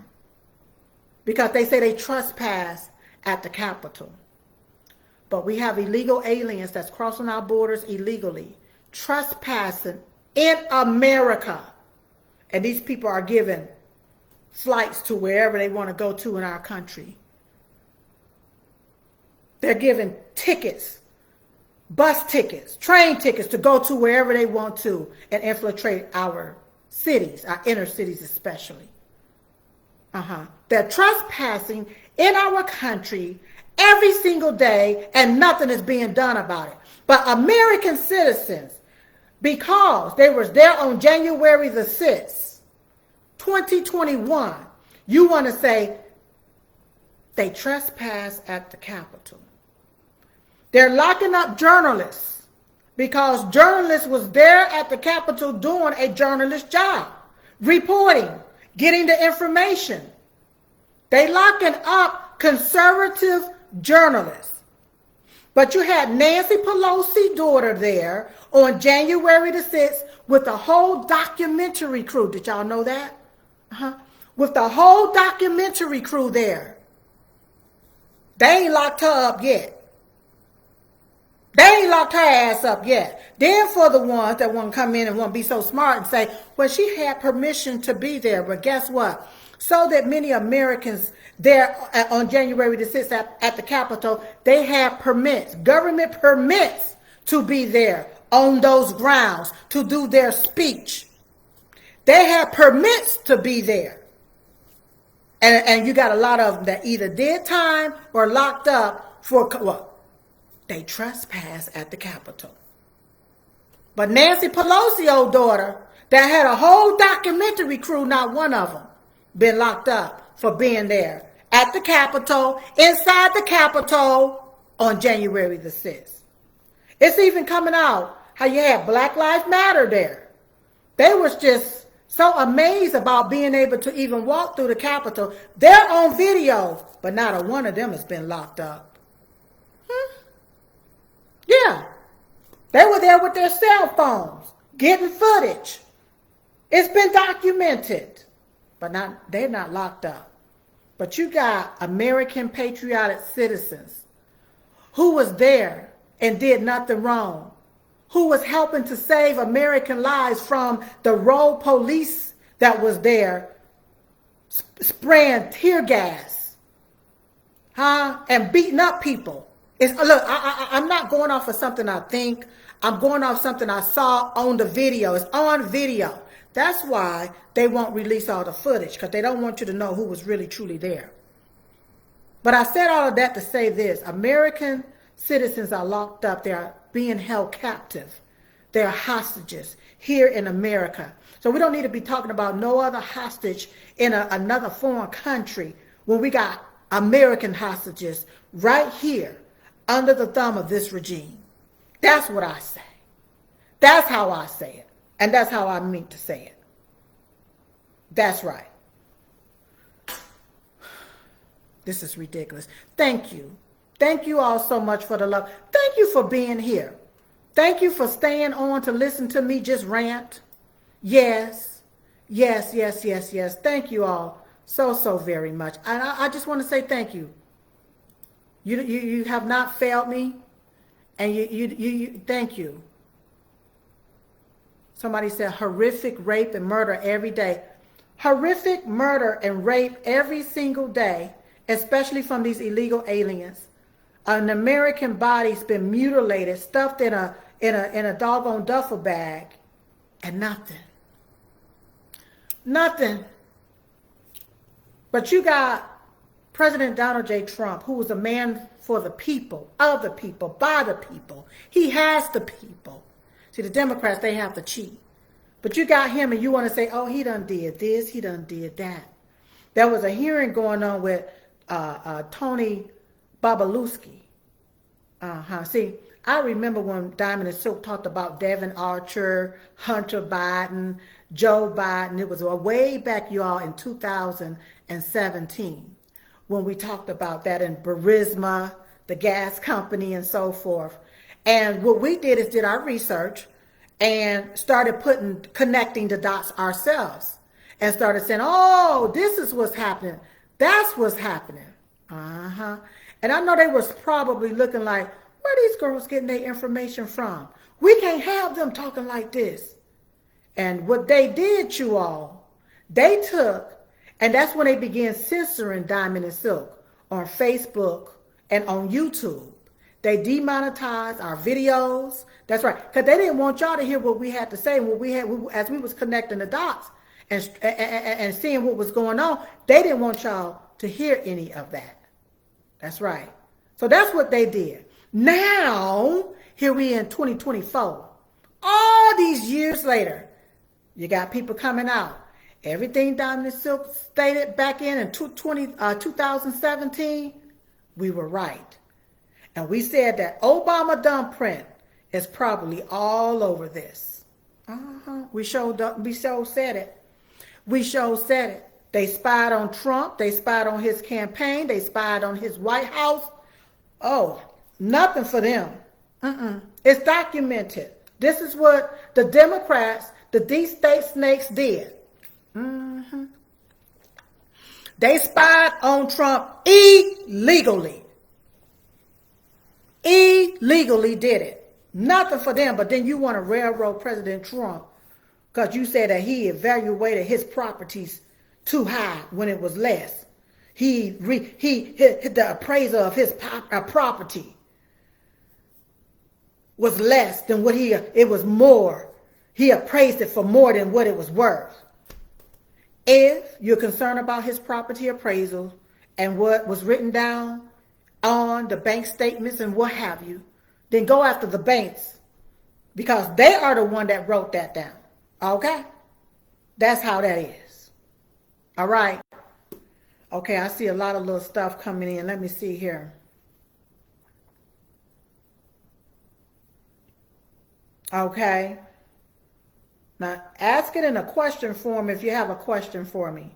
because they say they trespass at the Capitol. But we have illegal aliens that's crossing our borders illegally, trespassing in America. And these people are given flights to wherever they want to go to in our country. They're given tickets, bus tickets, train tickets to go to wherever they want to and infiltrate our cities, our inner cities especially. They're trespassing in our country every single day and nothing is being done about it. But American citizens, because they were there on January the 6th, 2021, you want to say they trespass at the Capitol. They're locking up journalists because journalists was there at the Capitol doing a journalist job, reporting, getting the information. They locking up conservative journalists. But you had Nancy Pelosi's daughter there on January the 6th with the whole documentary crew. Did y'all know that? With the whole documentary crew there. They ain't locked her up yet. They ain't locked her ass up yet. Then for the ones that want to come in and want to be so smart and say, well, she had permission to be there. But guess what? So that many Americans there on January the 6th at the Capitol, they have permits, government permits to be there on those grounds to do their speech. They have permits to be there. And you got a lot of them that either did time or locked up for, well, they trespass at the Capitol. But Nancy Pelosi's old daughter, that had a whole documentary crew, not one of them, been locked up for being there at the Capitol, inside the Capitol on January the 6th. It's even coming out how you had Black Lives Matter there. They was just so amazed about being able to even walk through the Capitol. They're on video, but not a one of them has been locked up. Yeah. They were there with their cell phones, getting footage. It's been documented. But they're not locked up. But you got American patriotic citizens who was there and did nothing wrong, who was helping to save American lives from the rogue police that was there, spraying tear gas, and beating up people. Look, I'm not going off of something I think. I'm going off something I saw on the video. It's on video. That's why they won't release all the footage, because they don't want you to know who was really, truly there. But I said all of that to say this. American citizens are locked up. They are being held captive. They are hostages here in America. So we don't need to be talking about no other hostage in another foreign country when we got American hostages right here under the thumb of this regime. That's what I say. That's how I say it. And that's how I mean to say it. That's right. This is ridiculous. Thank you. Thank you all so much for the love. Thank you for being here. Thank you for staying on to listen to me just rant. Yes. Yes, yes, yes, yes. Thank you all so very much. And I just want to say thank you. You have not failed me. And you thank you. Somebody said horrific rape and murder every day. Horrific murder and rape every single day, especially from these illegal aliens. An American body's been mutilated, stuffed in a doggone duffel bag, and nothing. Nothing. But you got President Donald J. Trump, who was a man for the people, of the people, by the people. He has the people. See, the Democrats, they have to cheat. But you got him and you want to say, oh, he done did this, he done did that. There was a hearing going on with Tony Babaluski. See, I remember when Diamond and Silk talked about Devin Archer, Hunter Biden, Joe Biden. It was way back, y'all, in 2017 when we talked about that in Burisma, the gas company, and so forth. And what we did is did our research and started connecting the dots ourselves and started saying, oh, this is what's happening. That's what's happening. And I know they was probably looking like, where are these girls getting their information from? We can't have them talking like this. And what they did, you all, they took, and that's when they began censoring Diamond and Silk on Facebook and on YouTube. They demonetized our videos. That's right, because they didn't want y'all to hear what we had to say. What we had, as we was connecting the dots and seeing what was going on, they didn't want y'all to hear any of that. That's right. So that's what they did. Now, here we in 2024. All these years later, you got people coming out. Everything Diamond and Silk stated back in 2017, we were right. And we said that Obama thumbprint is probably all over this. We showed said it. We showed said it. They spied on Trump. They spied on his campaign. They spied on his White House. Oh, nothing for them. It's documented. This is what the Democrats, the deep state snakes did. They spied on Trump illegally. Illegally did it. Nothing for them, but then you want to railroad President Trump because you said that he evaluated his properties too high when it was less. The appraisal of his property was less than what it was more. He appraised it for more than what it was worth. If you're concerned about his property appraisal and what was written down on the bank statements and what have you, then go after the banks because they are the one that wrote that down. Okay? That's how that is. All right. Okay, I see a lot of little stuff coming in. Let me see here. Okay. Now, ask it in a question form if you have a question for me.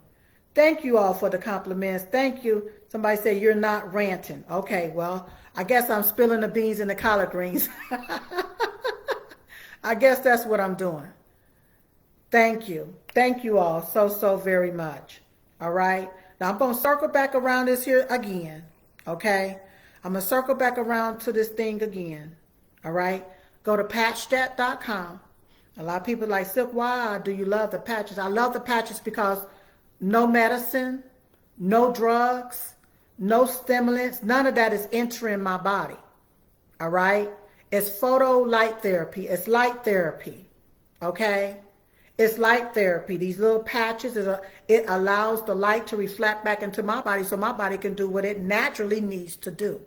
Thank you all for the compliments. Thank you. Somebody said you're not ranting. Okay, well, I guess I'm spilling the beans and the collard greens. I guess that's what I'm doing. Thank you. Thank you all so very much. All right. Now, I'm going to circle back around this here again. Okay. I'm going to circle back around to this thing again. All right. Go to patchstat.com. A lot of people are like, Silk, why do you love the patches? I love the patches because no medicine, no drugs, no stimulants, none of that is entering my body. All right? It's photo light therapy. It's light therapy. Okay? It's light therapy. These little patches, it allows the light to reflect back into my body so my body can do what it naturally needs to do.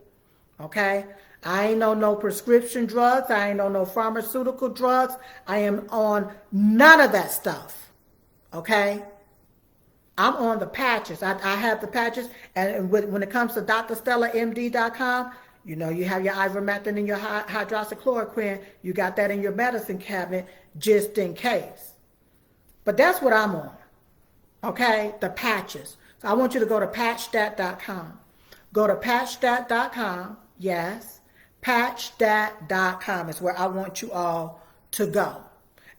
Okay? I ain't on no prescription drugs. I ain't on no pharmaceutical drugs. I am on none of that stuff. Okay? I'm on the patches. I have the patches. And when it comes to drstellamd.com, you know, you have your ivermectin and your hydroxychloroquine. You got that in your medicine cabinet just in case. But that's what I'm on. Okay? The patches. So I want you to go to patchstat.com. Go to patchstat.com. Yes. Patchstat.com is where I want you all to go.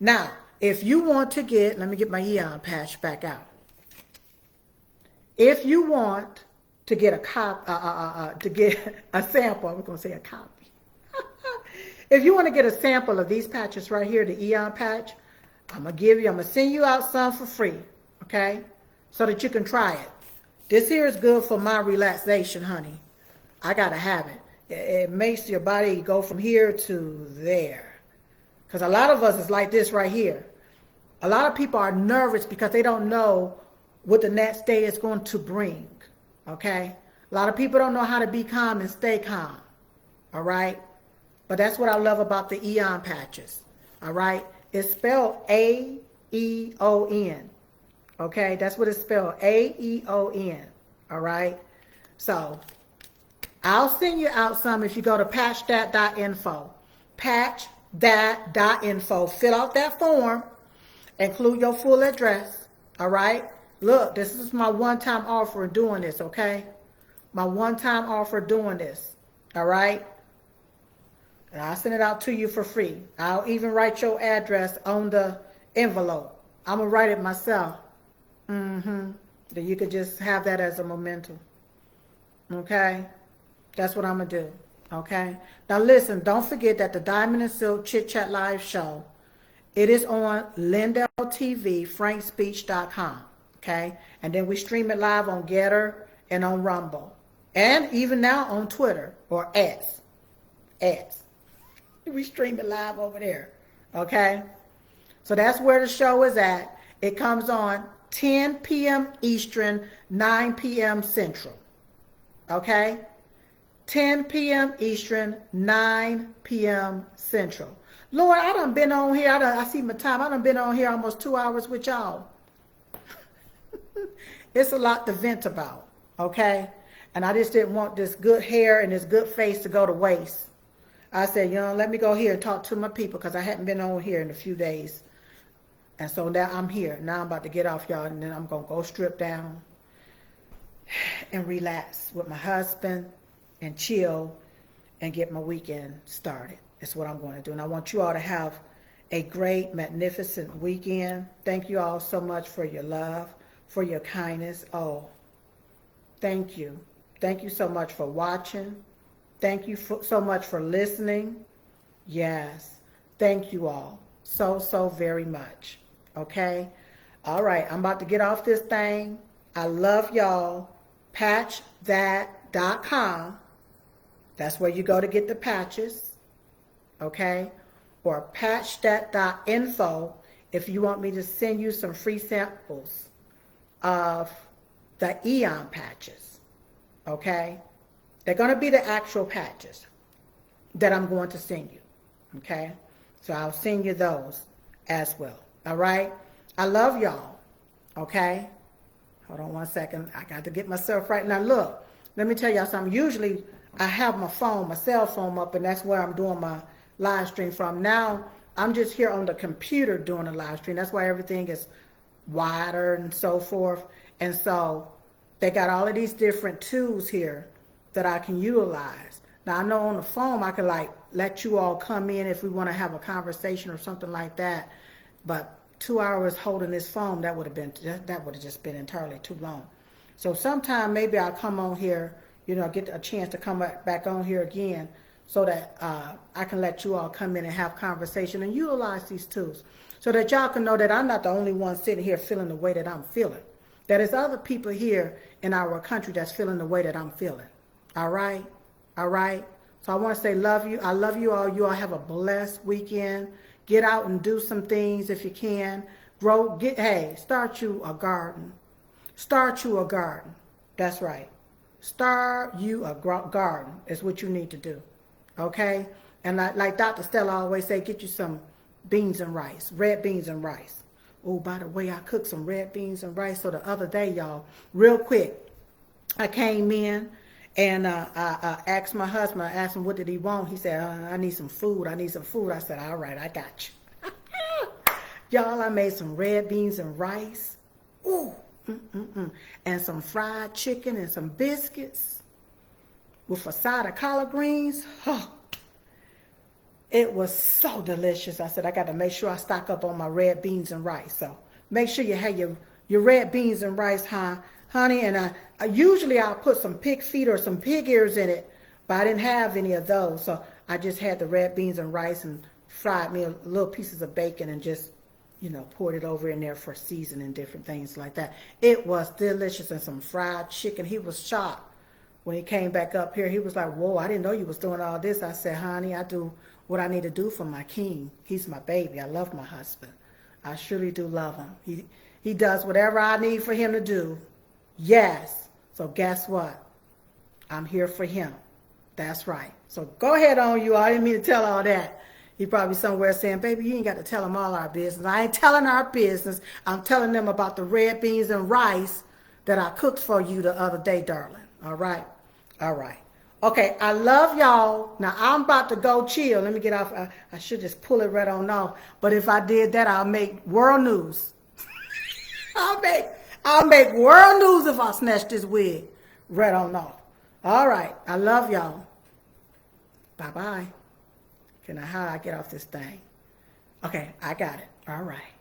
Now, if you want to get, let me get my Eon patch back out. If you want to get to get a sample, I'm going to say a copy. If you want to get a sample of these patches right here, the Eon patch, I'm going to send you out some for free, okay? So that you can try it. This here is good for my relaxation, honey. I got to have it. It makes your body go from here to there. Because a lot of us is like this right here. A lot of people are nervous because they don't know what the next day is going to bring. Okay? A lot of people don't know how to be calm and stay calm. All right? But that's what I love about the Eon patches. All right? It's spelled A-E-O-N. Okay, that's what it's spelled, AEON. All right. So I'll send you out some if you go to patchthat.info. Patchthat.info. Fill out that form. Include your full address. All right. Look, this is my one-time offer of doing this, okay? My one-time offer of doing this. All right. And I'll send it out to you for free. I'll even write your address on the envelope. I'm going to write it myself. Then you could just have that as a memento. Okay? That's what I'm going to do. Okay? Now listen, don't forget that the Diamond and Silk Chit Chat Live show, it is on Lindell TV, frankspeech.com. Okay? And then we stream it live on Getter and on Rumble. And even now on Twitter or X. We stream it live over there. Okay? So that's where the show is at. It comes on 10 p.m. Eastern, 9 p.m. Central. Okay? 10 p.m. Eastern, 9 p.m. Central. Lord, I done been on here. I see my time. I done been on here almost 2 hours with y'all. It's a lot to vent about. Okay? And I just didn't want this good hair and this good face to go to waste. I said, let me go here and talk to my people because I hadn't been on here in a few days. And so now I'm here. Now I'm about to get off, y'all, and then I'm going to go strip down and relax with my husband and chill and get my weekend started. That's what I'm going to do. And I want you all to have a great, magnificent weekend. Thank you all so much for your love, for your kindness. Oh, thank you. Thank you so much for watching. Thank you so much for listening. Yes. Thank you all so very much. Okay? All right. I'm about to get off this thing. I love y'all. Patchthat.com. That's where you go to get the patches. Okay? Or patchthat.info if you want me to send you some free samples of the Eon patches. Okay? They're going to be the actual patches that I'm going to send you. Okay? So I'll send you those as well. All right? I love y'all. Okay? Hold on one second. I got to get myself right. Now, look. Let me tell y'all something. Usually, I have my cell phone up, and that's where I'm doing my live stream from. Now, I'm just here on the computer doing a live stream. That's why everything is wider and so forth. And so, they got all of these different tools here that I can utilize. Now, I know on the phone, I could let you all come in if we want to have a conversation or something like that. But 2 hours holding this phone, that would have just been entirely too long. So sometime maybe I'll come on here, get a chance to come back on here again so that I can let you all come in and have conversation and utilize these tools so that y'all can know that I'm not the only one sitting here feeling the way that I'm feeling. That there's other people here in our country that's feeling the way that I'm feeling. All right? All right? So I want to say love you. I love you all. You all have a blessed weekend. Get out and do some things if you can. Start you a garden. Start you a garden. That's right. Start you a garden is what you need to do. Okay? And like Dr. Stella always say, get you some beans and rice, red beans and rice. Oh, by the way, I cooked some red beans and rice. So the other day, y'all, real quick, I came in and I asked my husband, I asked him what did he want. He said, I need some food. I said, all right, I got you. Y'all, I made some red beans and rice. Ooh, and some fried chicken and some biscuits with a side of collard greens. Oh, it was so delicious. I said, I got to make sure I stock up on my red beans and rice. So make sure you have your red beans and rice, honey. And usually I'll put some pig feet or some pig ears in it, but I didn't have any of those. So I just had the red beans and rice and fried me a little pieces of bacon and just, poured it over in there for seasoning, different things like that. It was delicious. And some fried chicken. He was shocked when he came back up here. He was like, whoa, I didn't know you was doing all this. I said, honey, I do what I need to do for my king. He's my baby. I love my husband. I surely do love him. He does whatever I need for him to do. Yes. So guess what? I'm here for him. That's right. So go ahead on, you. I didn't mean to tell all that. He probably somewhere saying, baby, you ain't got to tell them all our business. I ain't telling our business. I'm telling them about the red beans and rice that I cooked for you the other day, darling. All right? All right. Okay, I love y'all. Now, I'm about to go chill. Let me get off. I should just pull it right on off. But if I did that, I'll make world news. I'll make world news if I snatch this wig right on off. All right. I love y'all. Bye-bye. How do I get off this thing? Okay, I got it. All right.